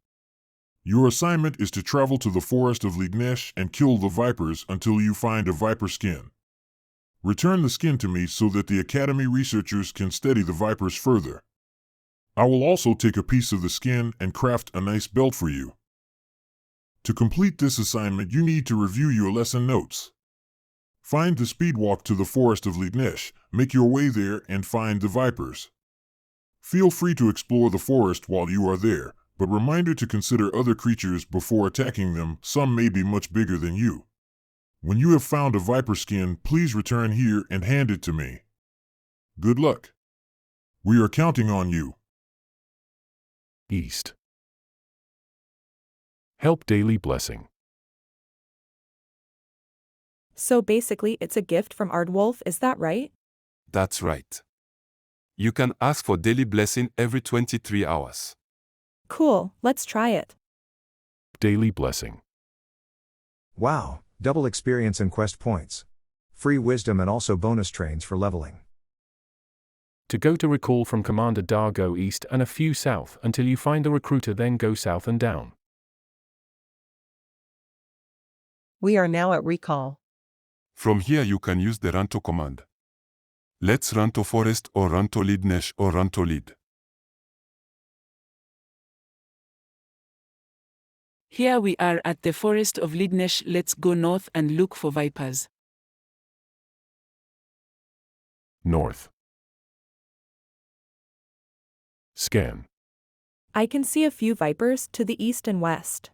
Your assignment is to travel to the forest of Lignesh and kill the vipers until you find a viper skin. Return the skin to me so that the Academy researchers can study the vipers further. I will also take a piece of the skin and craft a nice belt for you. To complete this assignment, you need to review your lesson notes. Find the speed walk to the forest of Lignesh, make your way there and find the vipers. Feel free to explore the forest while you are there, but reminder to consider other creatures before attacking them. Some may be much bigger than you. When you have found a viper skin, please return here and hand it to me. Good luck. We are counting on you. East. Help daily blessing. So basically, it's a gift from Aardwolf, is that right? That's right. You can ask for daily blessing every 23 hours. Cool, let's try it. Daily blessing. Wow, double experience and quest points. Free wisdom and also bonus trains for leveling. To go to recall from Commander Dar, go east and a few south until you find the recruiter, then go south and down. We are now at recall. From here you can use the run to command. Let's run to forest or run to Lignesh or run to lead. Here we are at the forest of Lignesh. Let's go north and look for vipers. North. Scan. I can see a few vipers to the east and west.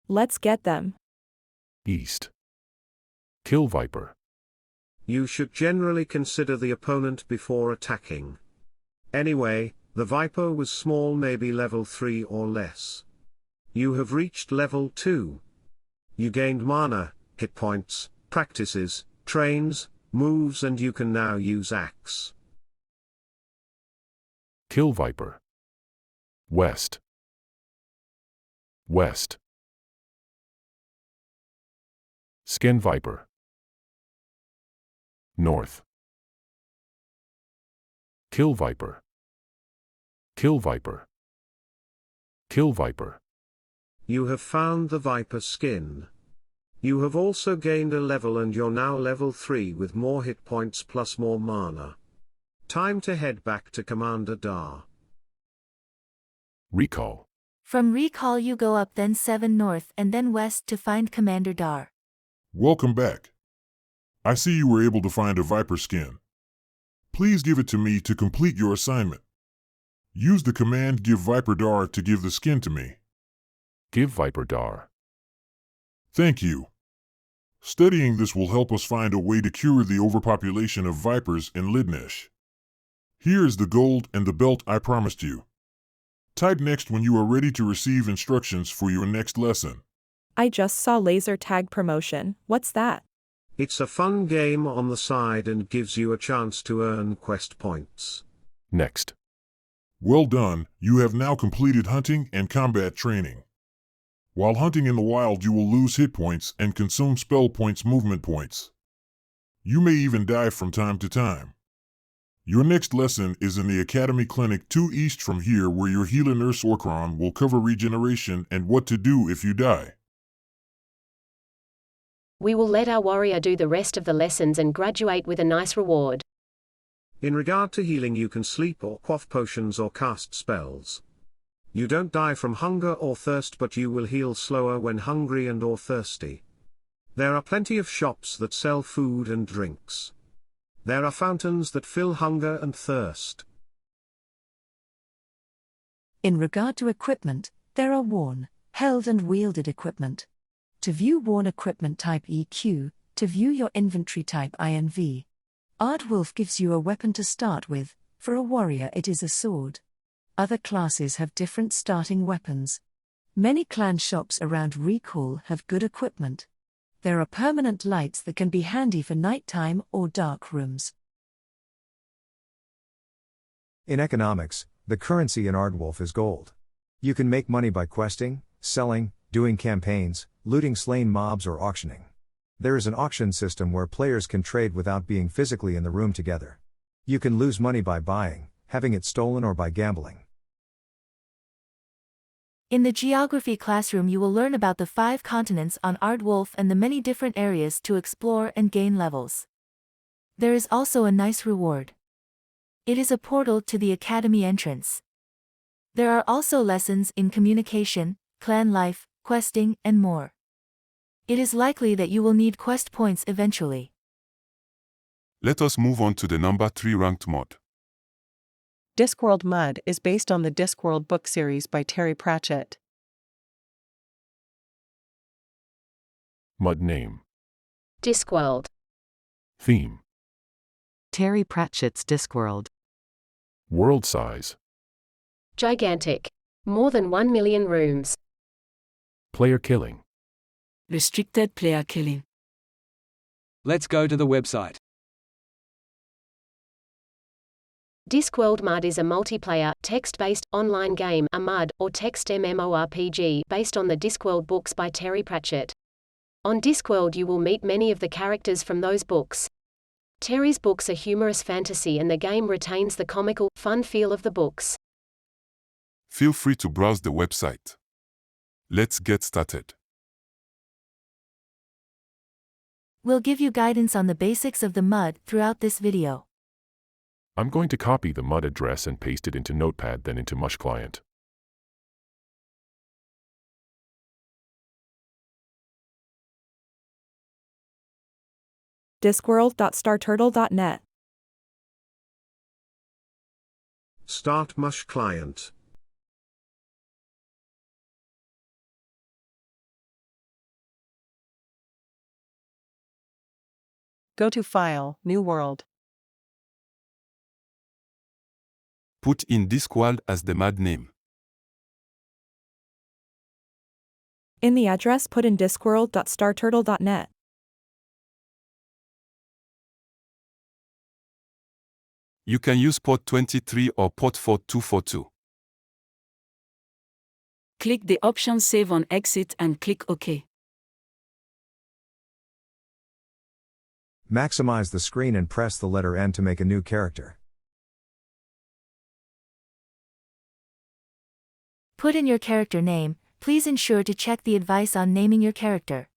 Let's get them. East. Kill viper. You should generally consider the opponent before attacking. Anyway, the viper was small, maybe level 3 or less. You have reached level 2. You gained mana, hit points, practices, trains, moves, and you can now use axe. Kill viper. West. West. Skin viper. North. Kill viper. Kill viper. Kill viper. You have found the viper skin. You have also gained a level and you're now level 3 with more hit points plus more mana. Time to head back to Commander Dar. Recall. From recall you go up then 7 north and then west to find Commander Dar. Welcome back. I see you were able to find a viper skin. Please give it to me to complete your assignment. Use the command give Viper Dar to give the skin to me. Give Viper Dar. Thank you. Studying this will help us find a way to cure the overpopulation of vipers in Lignesh. Here is the gold and the belt I promised you. Type next when you are ready to receive instructions for your next lesson. I just saw laser tag promotion. What's that? It's a fun game on the side and gives you a chance to earn quest points. Next. Well done, you have now completed hunting and combat training. While hunting in the wild you will lose hit points and consume spell points, movement points. You may even die from time to time. Your next lesson is in the Academy Clinic 2 east from here, where your healer nurse Orkron will cover regeneration and what to do if you die. We will let our warrior do the rest of the lessons and graduate with a nice reward. In regard to healing, you can sleep or quaff potions or cast spells. You don't die from hunger or thirst, but you will heal slower when hungry and or thirsty. There are plenty of shops that sell food and drinks. There are fountains that fill hunger and thirst. In regard to equipment, there are worn, held and wielded equipment. To view worn equipment, type EQ. To view your inventory, type INV. Aardwolf gives you a weapon to start with. For a warrior it is a sword. Other classes have different starting weapons. Many clan shops around Recall have good equipment. There are permanent lights that can be handy for nighttime or dark rooms. In economics, the currency in Aardwolf is gold. You can make money by questing, selling, doing campaigns, looting slain mobs, or auctioning. There is an auction system where players can trade without being physically in the room together. You can lose money by buying, having it stolen, or by gambling. In the geography classroom, you will learn about the 5 continents on Aardwolf and the many different areas to explore and gain levels. There is also a nice reward. It is a portal to the academy entrance. There are also lessons in communication, clan life, questing, and more. It is likely that you will need quest points eventually. Let us move on to the number 3 ranked mod. Discworld Mud is based on the Discworld book series by Terry Pratchett. Mud name. Discworld. Theme. Terry Pratchett's Discworld. World size. Gigantic. More than 1 million rooms. Player killing. Restricted player killing. Let's go to the website. Discworld Mud is a multiplayer, text-based, online game, a MUD, or text MMORPG, based on the Discworld books by Terry Pratchett. On Discworld you will meet many of the characters from those books. Terry's books are humorous fantasy and the game retains the comical, fun feel of the books. Feel free to browse the website. Let's get started. We'll give you guidance on the basics of the MUD throughout this video. I'm going to copy the MUD address and paste it into Notepad, then into Mushclient. Discworld.starturtle.net. Start Mushclient. Go to File, New World. Put in Discworld as the MUD name. In the address, put in discworld.starturtle.net. You can use port 23 or port 4242. Click the option Save on Exit and click OK. Maximize the screen and press the letter N to make a new character. Put in your character name. Please ensure to check the advice on naming your character.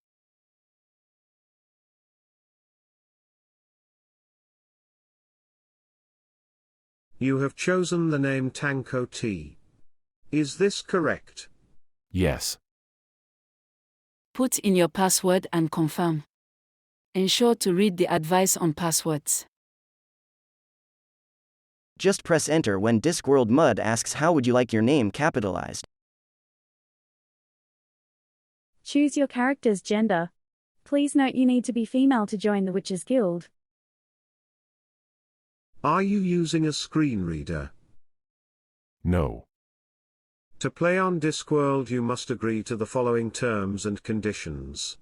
You have chosen the name Tanko T. Is this correct? Yes. Put in your password and confirm. Ensure to read the advice on passwords. Just press enter when Discworld Mud asks how would you like your name capitalized. Choose your character's gender. Please note you need to be female to join the Witches Guild. Are you using a screen reader? No. To play on Discworld you must agree to the following terms and conditions.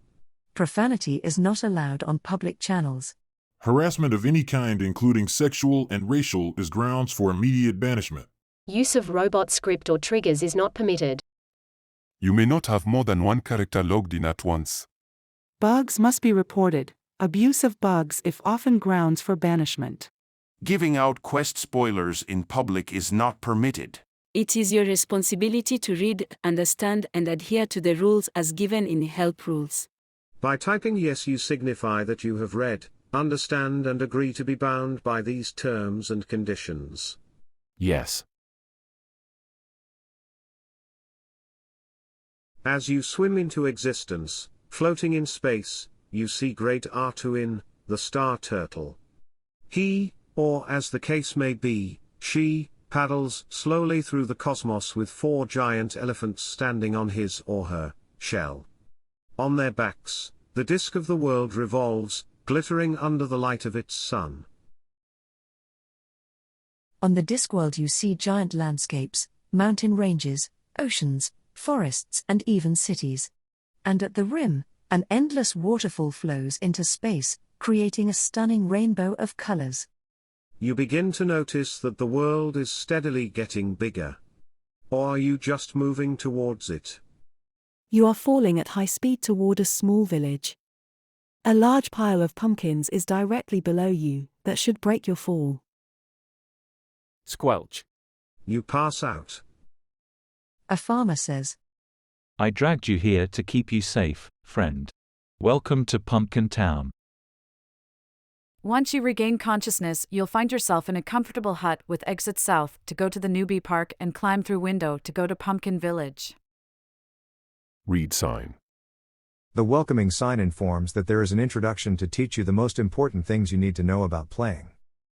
Profanity is not allowed on public channels. Harassment of any kind, including sexual and racial, is grounds for immediate banishment. Use of robot script or triggers is not permitted. You may not have more than one character logged in at once. Bugs must be reported. Abuse of bugs if often grounds for banishment. Giving out quest spoilers in public is not permitted. It is your responsibility to read, understand, and adhere to the rules as given in Help Rules. By typing yes you signify that you have read, understand and agree to be bound by these terms and conditions. Yes. As you swim into existence, floating in space, you see great Artuin, the star turtle. He, or as the case may be, she, paddles slowly through the cosmos with 4 giant elephants standing on his or her shell. On their backs, the disk of the world revolves, glittering under the light of its sun. On the Discworld you see giant landscapes, mountain ranges, oceans, forests and even cities. And at the rim, an endless waterfall flows into space, creating a stunning rainbow of colors. You begin to notice that the world is steadily getting bigger. Or are you just moving towards it? You are falling at high speed toward a small village. A large pile of pumpkins is directly below you, that should break your fall. Squelch. You pass out. A farmer says, I dragged you here to keep you safe, friend. Welcome to Pumpkin Town. Once you regain consciousness, you'll find yourself in a comfortable hut with exit south to go to the newbie park and climb through window to go to Pumpkin Village. Read sign. The welcoming sign informs that there is an introduction to teach you the most important things you need to know about playing.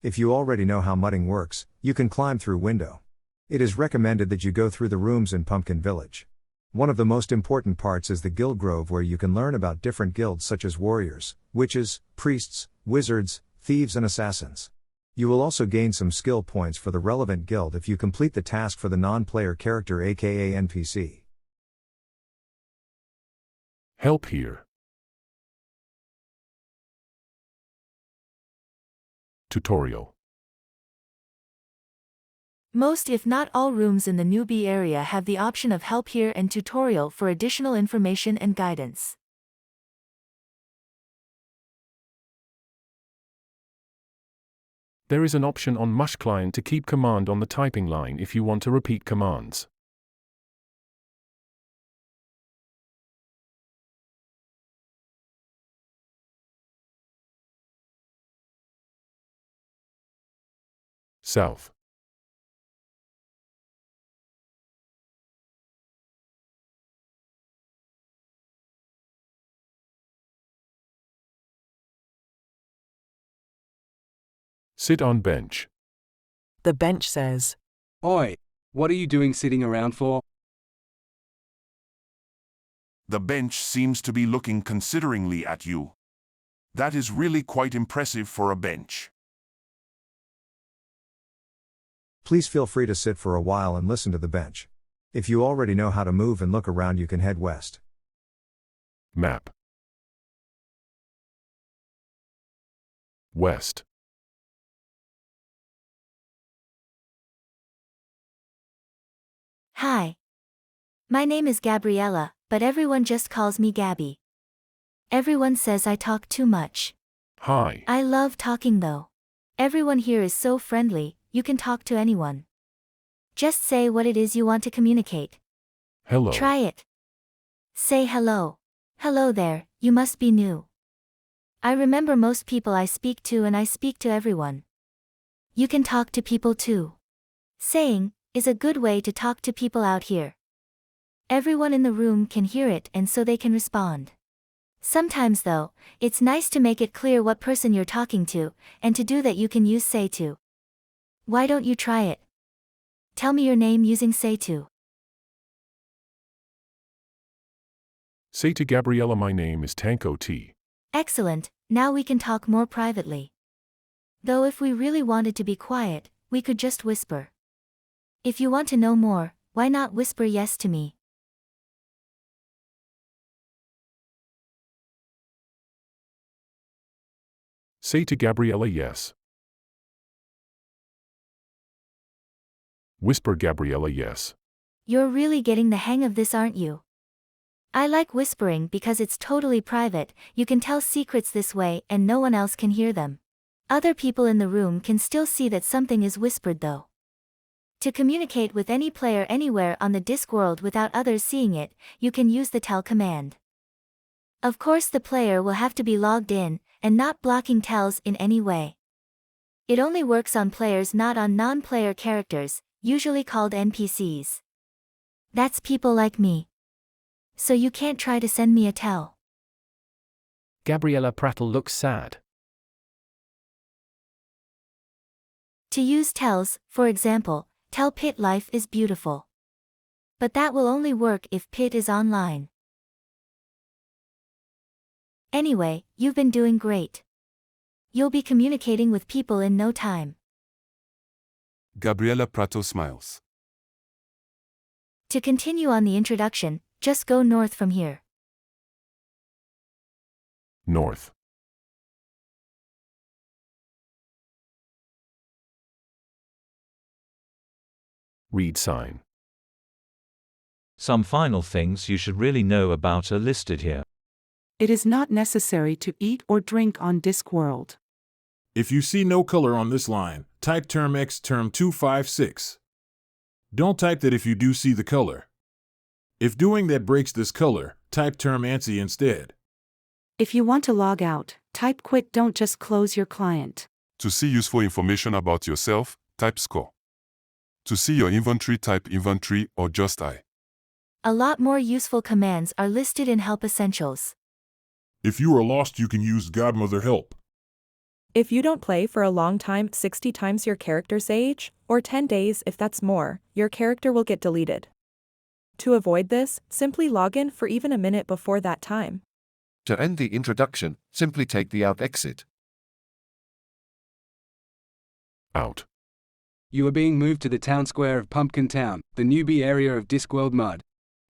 If you already know how mudding works, you can climb through window. It is recommended that you go through the rooms in Pumpkin Village. One of the most important parts is the guild grove, where you can learn about different guilds such as warriors, witches, priests, wizards, thieves and assassins. You will also gain some skill points for the relevant guild if you complete the task for the non-player character aka NPC. Help here. Tutorial. Most if not all rooms in the newbie area have the option of help here and tutorial for additional information and guidance. There is an option on Mushclient to keep command on the typing line if you want to repeat commands. South. Sit on bench. The bench says, Oi, what are you doing sitting around for? The bench seems to be looking consideringly at you. That is really quite impressive for a bench. Please feel free to sit for a while and listen to the bench. If you already know how to move and look around, you can head west. Map. West. Hi. My name is Gabriella, but everyone just calls me Gabby. Everyone says I talk too much. Hi. I love talking though. Everyone here is so friendly, you can talk to anyone. Just say what it is you want to communicate. Hello. Try it. Say hello. Hello there, you must be new. I remember most people I speak to, and I speak to everyone. You can talk to people too. Saying is a good way to talk to people out here. Everyone in the room can hear it and so they can respond. Sometimes though, it's nice to make it clear what person you're talking to, and to do that you can use say to. Why don't you try it? Tell me your name using say to. Say to Gabriella, my name is Tanko T. Excellent, now we can talk more privately. Though if we really wanted to be quiet, we could just whisper. If you want to know more, why not whisper yes to me? Say to Gabriella yes. Whisper Gabriella yes. You're really getting the hang of this, aren't you? I like whispering because it's totally private, you can tell secrets this way and no one else can hear them. Other people in the room can still see that something is whispered though. To communicate with any player anywhere on the Discworld without others seeing it, you can use the tell command. Of course the player will have to be logged in, and not blocking tells in any way. It only works on players, not on non-player characters, usually called NPCs. That's people like me. So you can't try to send me a tell. Gabriella Prattle looks sad. To use tells, for example, tell Pit life is beautiful. But that will only work if Pit is online. Anyway, you've been doing great. You'll be communicating with people in no time. Gabriella Prato smiles. To continue on the introduction, just go north from here. North. Read sign. Some final things you should really know about are listed here. It is not necessary to eat or drink on Discworld. If you see no color on this line, type term X term 256. Don't type that if you do see the color. If doing that breaks this color, type term ANSI instead. If you want to log out, type quit. Don't just close your client. To see useful information about yourself, type score. To see your inventory, type inventory or just I. A lot more useful commands are listed in Help Essentials. If you are lost, you can use Godmother Help. If you don't play for a long time, 60 times your character's age, or 10 days if that's more, your character will get deleted. To avoid this, simply log in for even a minute before that time. To end the introduction, simply take the out exit. Out. You are being moved to the town square of Pumpkin Town, the newbie area of Discworld Mud.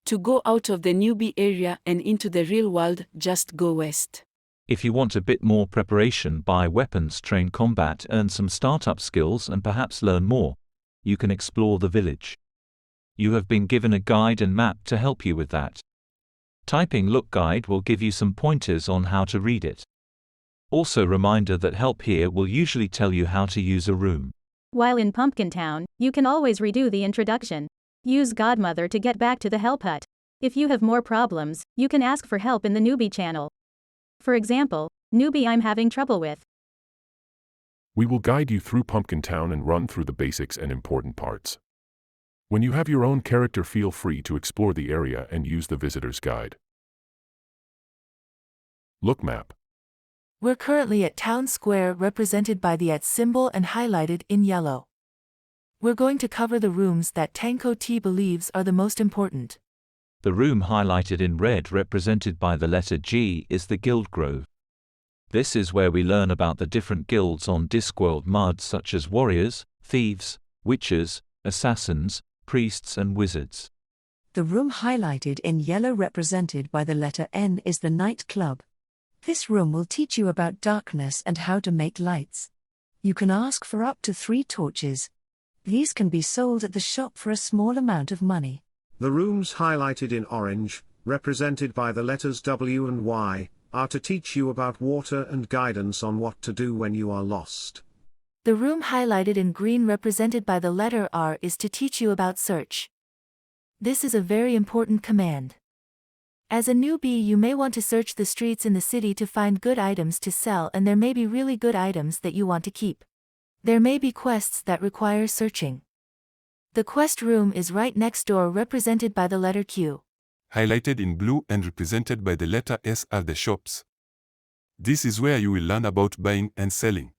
To go out of the newbie area and into the real world, just go west. If you want a bit more preparation, buy weapons, train combat, earn some startup skills and perhaps learn more, you can explore the village. You have been given a guide and map to help you with that. Typing Look Guide will give you some pointers on how to read it. Also, reminder that help here will usually tell you how to use a room. While in Pumpkin Town, you can always redo the introduction. Use Godmother to get back to the help hut. If you have more problems, you can ask for help in the newbie channel. For example, newbie I'm having trouble with. We will guide you through Pumpkin Town and run through the basics and important parts. When you have your own character, feel free to explore the area and use the visitor's guide. Look map. We're currently at Town Square, represented by the @ symbol and highlighted in yellow. We're going to cover the rooms that Tanko T believes are the most important. The room highlighted in red, represented by the letter G, is the Guild Grove. This is where we learn about the different guilds on Discworld Mud, such as warriors, thieves, witches, assassins, priests and wizards. The room highlighted in yellow, represented by the letter N, is the Night Club. This room will teach you about darkness and how to make lights. You can ask for up to 3 torches. These can be sold at the shop for a small amount of money. The rooms highlighted in orange, represented by the letters W and Y, are to teach you about water and guidance on what to do when you are lost. The room highlighted in green, represented by the letter R, is to teach you about search. This is a very important command. As a newbie, you may want to search the streets in the city to find good items to sell, and there may be really good items that you want to keep. There may be quests that require searching. The quest room is right next door, represented by the letter Q. Highlighted in blue and represented by the letter S are the shops. This is where you will learn about buying and selling.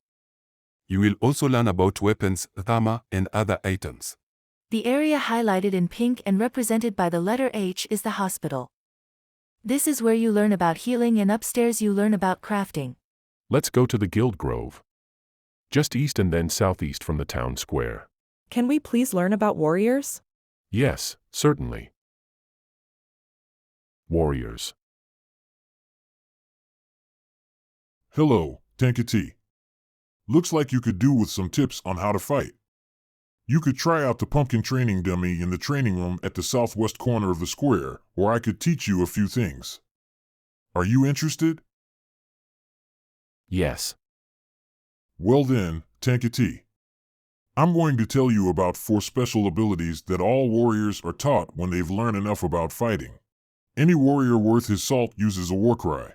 You will also learn about weapons, armor, and other items. The area highlighted in pink and represented by the letter H is the hospital. This is where you learn about healing, and upstairs you learn about crafting. Let's go to the Guild Grove. Just east and then southeast from the town square. Can we please learn about warriors? Yes, certainly. Warriors. Hello, Tankity. Looks like you could do with some tips on how to fight. You could try out the pumpkin training dummy in the training room at the southwest corner of the square, or I could teach you a few things. Are you interested? Yes. Well then, Tankity. I'm going to tell you about 4 special abilities that all warriors are taught when they've learned enough about fighting. Any warrior worth his salt uses a war cry.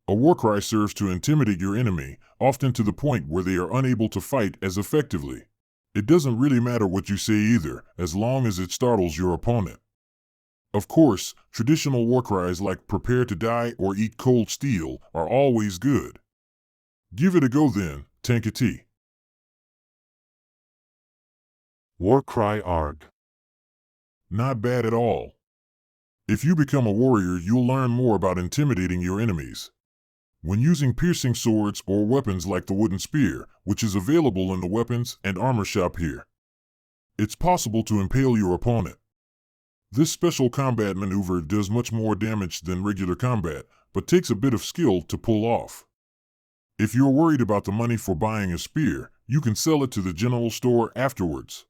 A war cry serves to intimidate your enemy, often to the point where they are unable to fight as effectively. It doesn't really matter what you say either, as long as it startles your opponent. Of course, traditional war cries like "prepare to die" or "eat cold steel" are always good. Give it a go then, Tankity. War cry Arg. Not bad at all. If you become a warrior, you'll learn more about intimidating your enemies. When using piercing swords or weapons like the wooden spear, which is available in the weapons and armor shop here, it's possible to impale your opponent. This special combat maneuver does much more damage than regular combat, but takes a bit of skill to pull off. If you're worried about the money for buying a spear, you can sell it to the general store afterwards.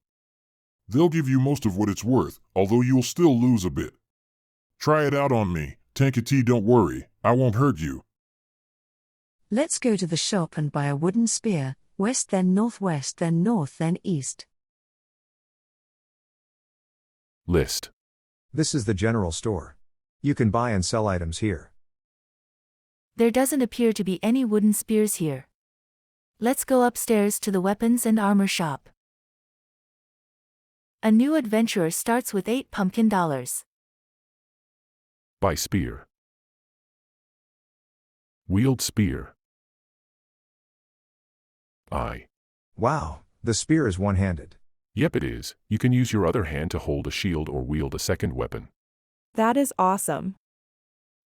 They'll give you most of what it's worth, although you'll still lose a bit. Try it out on me, Tankety, don't worry, I won't hurt you. Let's go to the shop and buy a wooden spear, west then northwest then north then east. List. This is the general store. You can buy and sell items here. There doesn't appear to be any wooden spears here. Let's go upstairs to the weapons and armor shop. A new adventurer starts with 8 pumpkin dollars. Buy spear. Wield spear. Wow, the spear is one-handed. Yep, it is. You can use your other hand to hold a shield or wield a second weapon. That is awesome.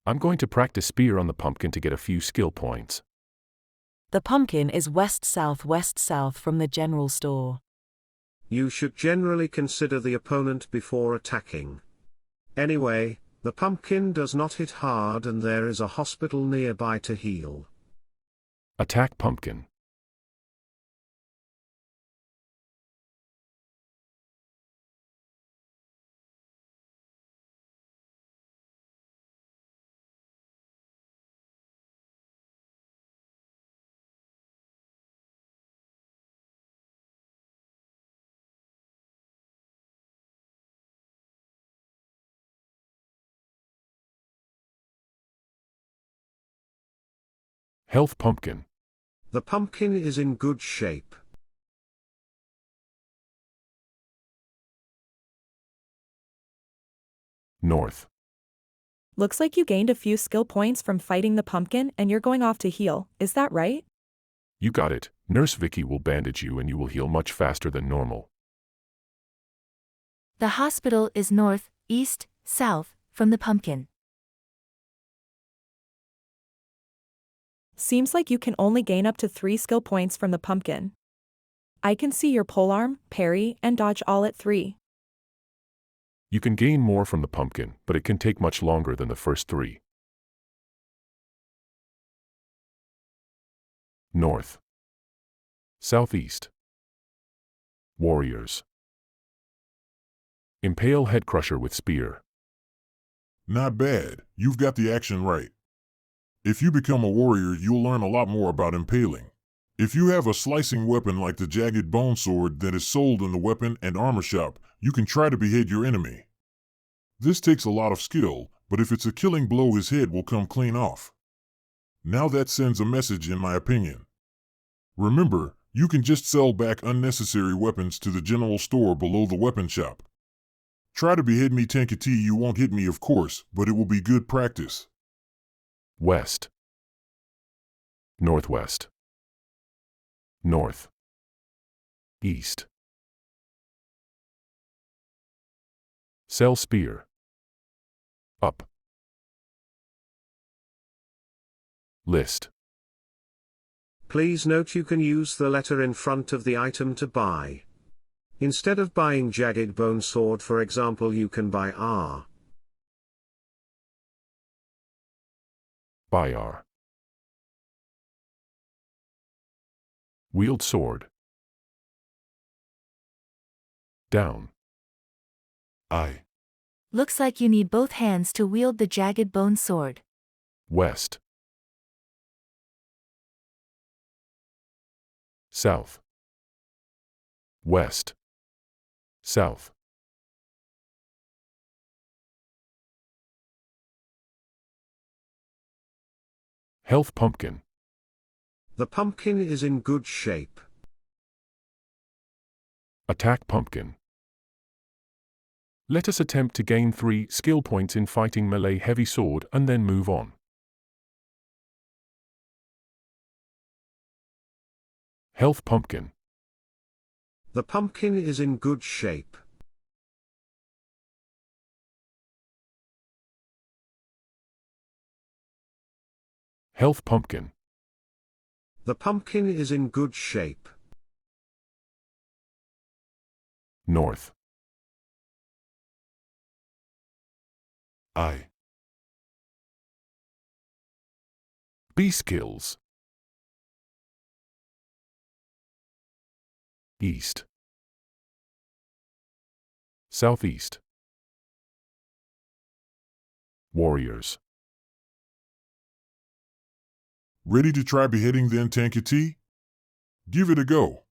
I'm going to practice spear on the pumpkin to get a few skill points. The pumpkin is west-south from the general store. You should generally consider the opponent before attacking. Anyway, the pumpkin does not hit hard and there is a hospital nearby to heal. Attack pumpkin. Health pumpkin. The pumpkin is in good shape. North. Looks like you gained a few skill points from fighting the pumpkin and you're going off to heal, is that right? You got it. Nurse Vicky will bandage you and you will heal much faster than normal. The hospital is north, east, south from the pumpkin. Seems like you can only gain up to 3 skill points from the pumpkin. I can see your polearm, parry, and dodge all at 3. You can gain more from the pumpkin, but it can take much longer than the first 3. North. Southeast. Warriors. Impale head crusher with spear. Not bad, you've got the action right. If you become a warrior, you'll learn a lot more about impaling. If you have a slicing weapon like the jagged bone sword that is sold in the weapon and armor shop, you can try to behead your enemy. This takes a lot of skill, but if it's a killing blow, his head will come clean off. Now that sends a message, in my opinion. Remember, you can just sell back unnecessary weapons to the general store below the weapon shop. Try to behead me, Tankety, you won't hit me of course, but it will be good practice. West. Northwest. North. East. Sell spear. Up. List. Please note you can use the letter in front of the item to buy. Instead of buying jagged bone sword, for example, you can buy R. Buy R. Wield sword. Down. I. Looks like you need both hands to wield the jagged bone sword. West. South. West. South. Health pumpkin. The pumpkin is in good shape. Attack pumpkin. Let us attempt to gain 3 skill points in fighting melee heavy sword and then move on. Health pumpkin. The pumpkin is in good shape. Health pumpkin. The pumpkin is in good shape. North. I. B skills. East. Southeast. Warriors. Ready to try beheading then, Tankety? Give it a go.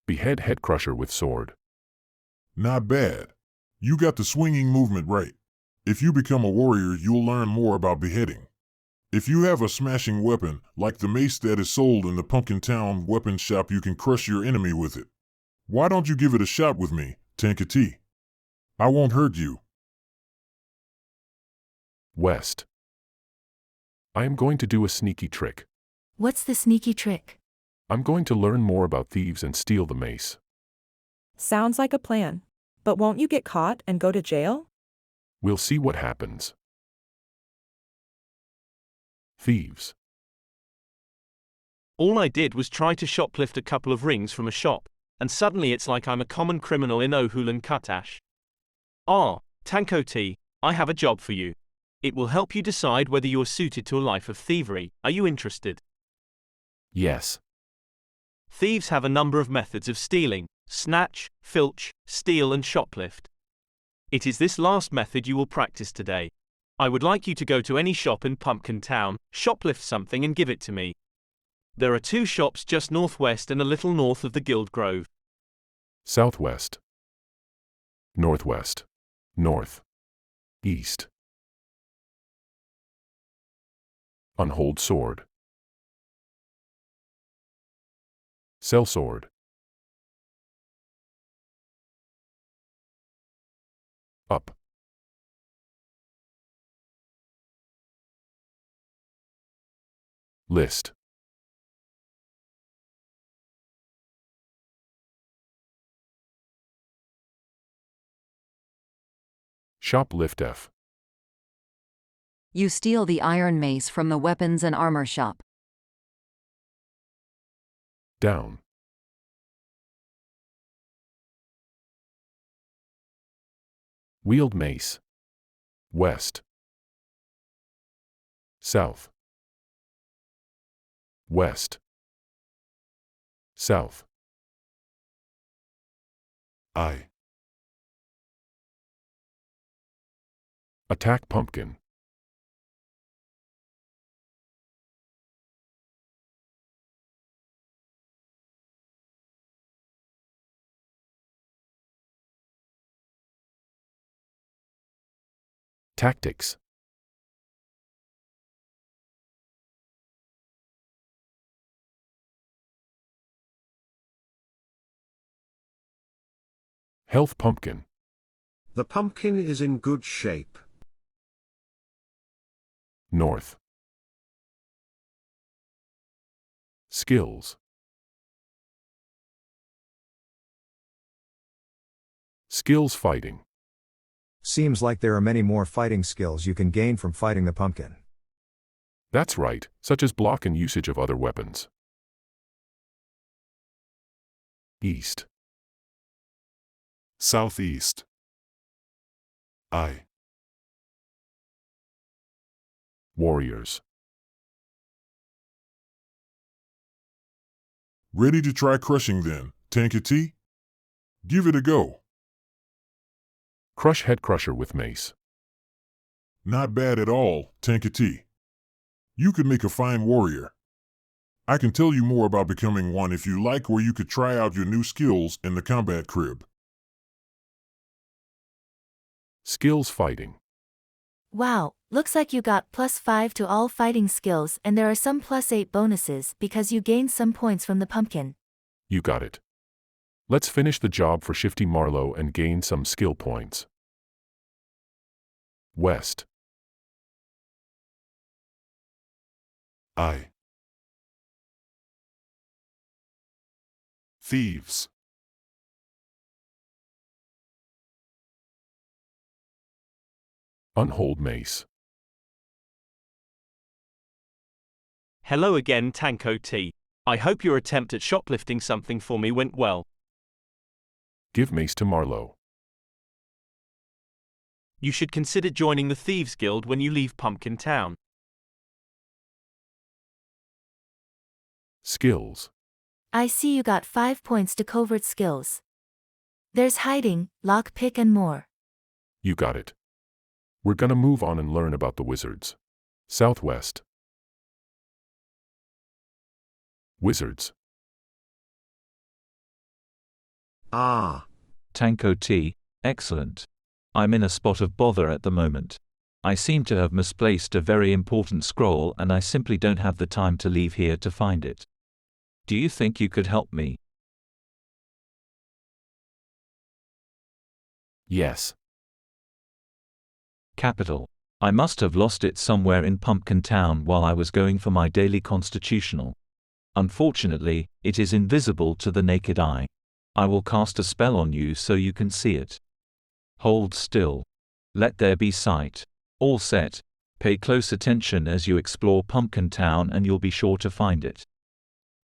Behead head crusher with sword. Not bad. You got the swinging movement right. If you become a warrior, you'll learn more about beheading. If you have a smashing weapon, like the mace that is sold in the Pumpkin Town weapons shop, you can crush your enemy with it. Why don't you give it a shot with me, Tankety? I won't hurt you. West. I am going to do a sneaky trick. What's the sneaky trick? I'm going to learn more about thieves and steal the mace. Sounds like a plan. But won't you get caught and go to jail? We'll see what happens. Thieves. All I did was try to shoplift a couple of rings from a shop, and suddenly it's like I'm a common criminal in Ohulan Kutash. Ah, Tankety, I have a job for you. It will help you decide whether you are suited to a life of thievery. Are you interested? Yes. Thieves have a number of methods of stealing: snatch, filch, steal and shoplift. It is this last method you will practice today. I would like you to go to any shop in Pumpkin Town, shoplift something and give it to me. There are 2 shops just northwest and a little north of the Guild Grove. Southwest. Northwest. North. East. Unhold sword. Sell sword. Up. List. Shoplift F. You steal the iron mace from the weapons and armor shop. Down. Wield mace. West. South. West. South. I. Attack pumpkin. Tactics. Health pumpkin. The pumpkin is in good shape. North. Skills. Skills fighting. Seems like there are many more fighting skills you can gain from fighting the pumpkin. That's right, such as block and usage of other weapons. East. Southeast. I. Warriors. Ready to try crushing then, Tankety? Give it a go. Crush head crusher with mace. Not bad at all, Tankety. You could make a fine warrior. I can tell you more about becoming one if you like, or you could try out your new skills in the combat crib. Skills fighting. Wow, looks like you got +5 to all fighting skills, and there are some +8 bonuses because you gained some points from the pumpkin. You got it. Let's finish the job for Shifty Marlowe and gain some skill points. West. I. Thieves. Unhold mace. Hello again, Tankety. I hope your attempt at shoplifting something for me went well. Give mace to Marlowe. You should consider joining the Thieves Guild when you leave Pumpkin Town. Skills. I see you got 5 points to covert skills. There's hiding, lockpick and more. You got it. We're gonna move on and learn about the wizards. Southwest. Wizards. Ah. Tanko T, excellent. I'm in a spot of bother at the moment. I seem to have misplaced a very important scroll and I simply don't have the time to leave here to find it. Do you think you could help me? Yes. Capital. I must have lost it somewhere in Pumpkin Town while I was going for my daily constitutional. Unfortunately, it is invisible to the naked eye. I will cast a spell on you so you can see it. Hold still. Let there be sight. All set. Pay close attention as you explore Pumpkin Town and you'll be sure to find it.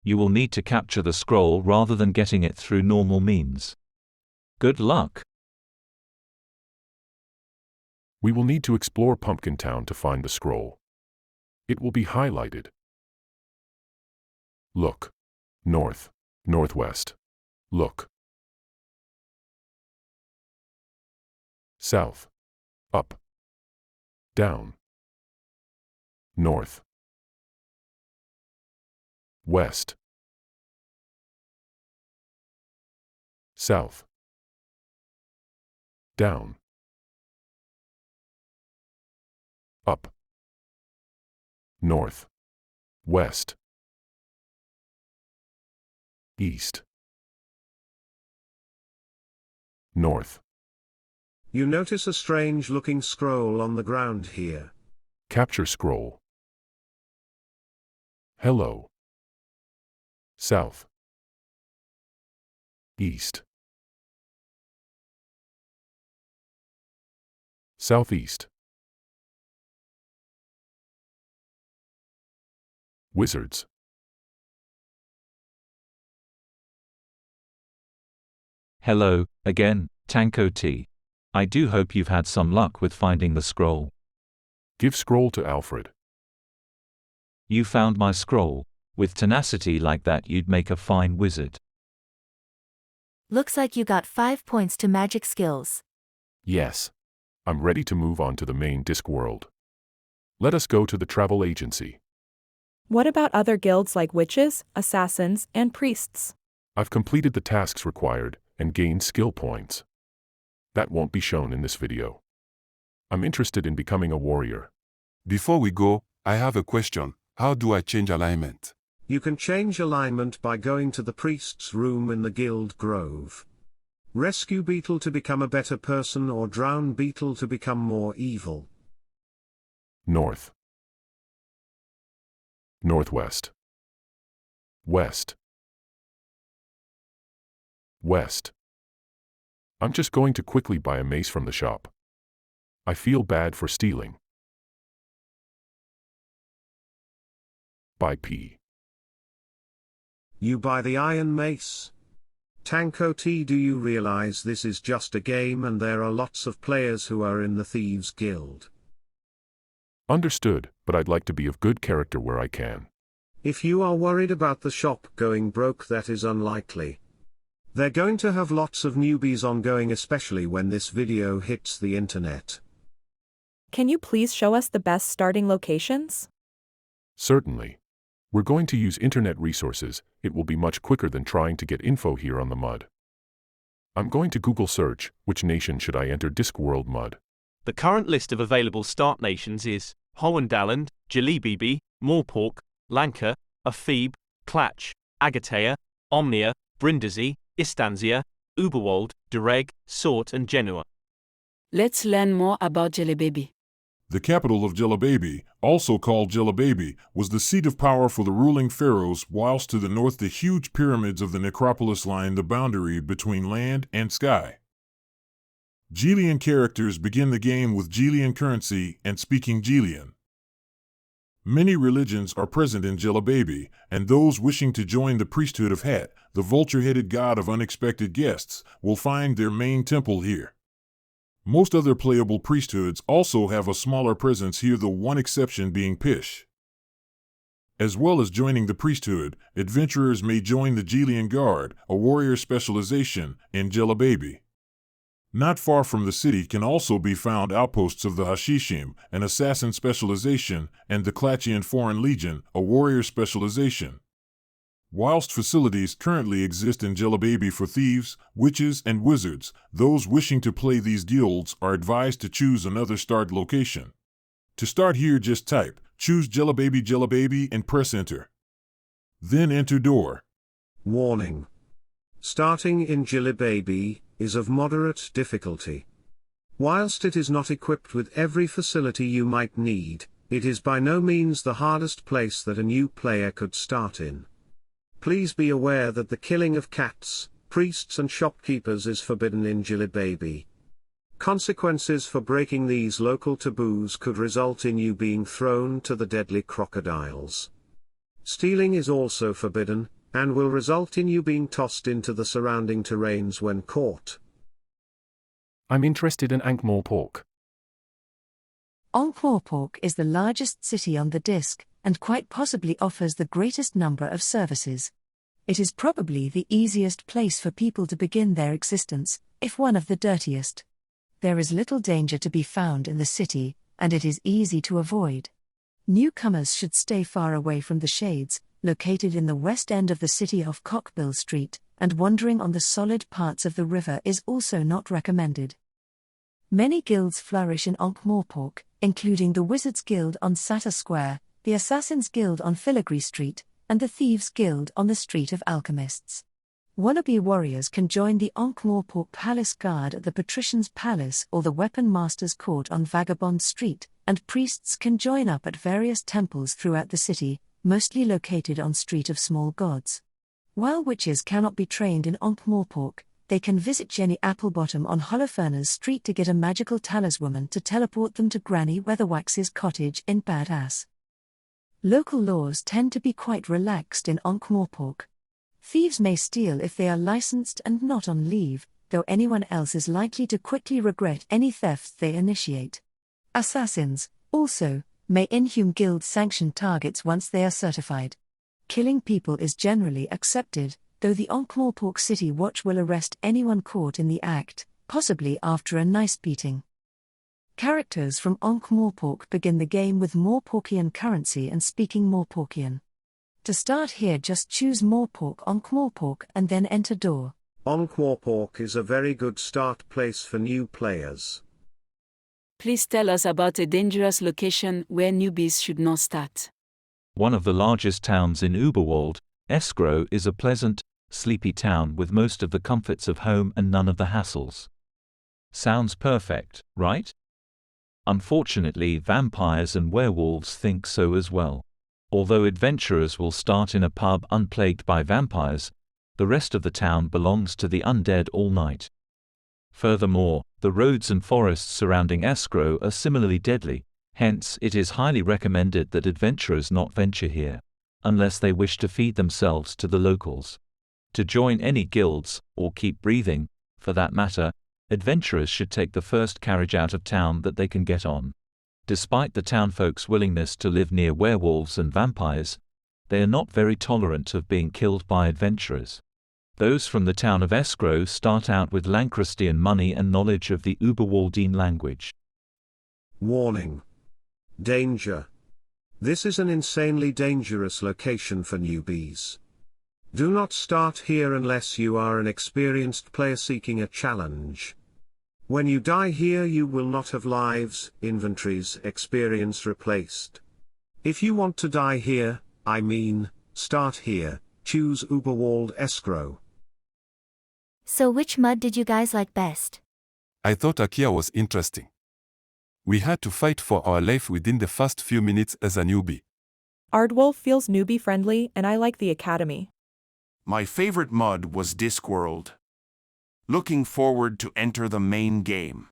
You will need to capture the scroll rather than getting it through normal means. Good luck. We will need to explore Pumpkin Town to find the scroll. It will be highlighted. Look. North. Northwest. Look. South. Up. Down. North. West. South. Down. Up. North. West. East. North. You notice a strange-looking scroll on the ground here. Capture scroll. Hello. South. East. Southeast. Wizards. Hello, again, Tanko T. I do hope you've had some luck with finding the scroll. Give scroll to Alfred. You found my scroll. With tenacity like that you'd make a fine wizard. Looks like you got 5 points to magic skills. Yes. I'm ready to move on to the main Discworld. Let us go to the travel agency. What about other guilds like witches, assassins, and priests? I've completed the tasks required and gained skill points. That won't be shown in this video. I'm interested in becoming a warrior. Before we go, I have a question. How do I change alignment? You can change alignment by going to the priest's room in the Guild Grove. Rescue Beetle to become a better person or drown Beetle to become more evil. North. Northwest. West. West. I'm just going to quickly buy a mace from the shop. I feel bad for stealing. Buy P. You buy the iron mace. Tanko T, do you realize this is just a game and there are lots of players who are in the Thieves Guild? Understood, but I'd like to be of good character where I can. If you are worried about the shop going broke, that is unlikely. They're going to have lots of newbies ongoing, especially when this video hits the internet. Can you please show us the best starting locations? Certainly. We're going to use internet resources. It will be much quicker than trying to get info here on the mud. I'm going to Google search, which nation should I enter Discworld mud? The current list of available start nations is Hohendaland, Jalibibi, Morpork, Lanka, Aphebe, Klatch, Agatea, Omnia, Brindisi, Istanzia, Uberwald, Dereg, Sort and Genoa. Let's learn more about Jalibibi. The capital of Jalibibi, also called Jalibibi, was the seat of power for the ruling pharaohs, whilst to the north the huge pyramids of the necropolis line the boundary between land and sky. Gelian characters begin the game with Gelian currency and speaking Gelian. Many religions are present in Jalibibi, and those wishing to join the priesthood of Het, the vulture-headed god of unexpected guests, will find their main temple here. Most other playable priesthoods also have a smaller presence here, the one exception being Pish. As well as joining the priesthood, adventurers may join the Gelian Guard, a warrior specialization, in Jelababy. Not far from the city can also be found outposts of the Hashishim, an assassin specialization, and the Klatchian Foreign Legion, a warrior specialization. Whilst facilities currently exist in Jelababy for thieves, witches, and wizards, those wishing to play these guilds are advised to choose another start location. To start here, just type, choose Jelababy and press enter. Then enter door. Warning. Starting in Jelababy is of moderate difficulty. Whilst it is not equipped with every facility you might need, it is by no means the hardest place that a new player could start in. Please be aware that the killing of cats, priests and shopkeepers is forbidden in Jelababy. Consequences for breaking these local taboos could result in you being thrown to the deadly crocodiles. Stealing is also forbidden, and will result in you being tossed into the surrounding terrains when caught. I'm interested in Ankh-Morpork. Ankh-Morpork is the largest city on the disk, and quite possibly offers the greatest number of services. It is probably the easiest place for people to begin their existence, if one of the dirtiest. There is little danger to be found in the city, and it is easy to avoid. Newcomers should stay far away from the shades, located in the west end of the city off Cockbill Street, and wandering on the solid parts of the river is also not recommended. Many guilds flourish in Ankh-Morpork, including the Wizards Guild on Satter Square, the Assassins Guild on Filigree Street, and the Thieves Guild on the Street of Alchemists. Wannabe warriors can join the Ankh-Morpork Palace Guard at the Patrician's Palace or the Weapon Master's Court on Vagabond Street, and priests can join up at various temples throughout the city, mostly located on Street of Small Gods. While witches cannot be trained in Ankh-Morpork, they can visit Jenny Applebottom on Holofernes Street to get a magical talisman to teleport them to Granny Weatherwax's cottage in Badass. Local laws tend to be quite relaxed in Ankh-Morpork. Thieves may steal if they are licensed and not on leave, though anyone else is likely to quickly regret any thefts they initiate. Assassins, also, may inhume guild-sanctioned targets once they are certified. Killing people is generally accepted, though the Ankh-Morpork City Watch will arrest anyone caught in the act, possibly after a nice beating. Characters from Ankh-Morpork begin the game with Morporkian currency and speaking Morporkian. To start here, just choose Morpork Ankh-Morpork and then enter door. Ankh-Morpork is a very good start place for new players. Please tell us about a dangerous location where newbies should not start. One of the largest towns in Uberworld, Escrow is a pleasant, sleepy town with most of the comforts of home and none of the hassles. Sounds perfect, right? Unfortunately, vampires and werewolves think so as well. Although adventurers will start in a pub unplagued by vampires, the rest of the town belongs to the undead all night. Furthermore, the roads and forests surrounding Escrow are similarly deadly, hence it is highly recommended that adventurers not venture here, unless they wish to feed themselves to the locals. To join any guilds, or keep breathing, for that matter, adventurers should take the first carriage out of town that they can get on. Despite the townfolk's willingness to live near werewolves and vampires, they are not very tolerant of being killed by adventurers. Those from the town of Escrow start out with Lancrustian money and knowledge of the Uberwaldine language. Warning. Danger. This is an insanely dangerous location for newbies. Do not start here unless you are an experienced player seeking a challenge. When you die here, you will not have lives, inventories, experience replaced. If you want to die here, start here, choose Uberwald Escrow. So which mud did you guys like best? I thought Achaea was interesting. We had to fight for our life within the first few minutes as a newbie. Aardwolf feels newbie friendly, and I like the academy. My favorite mud was Discworld. Looking forward to enter the main game.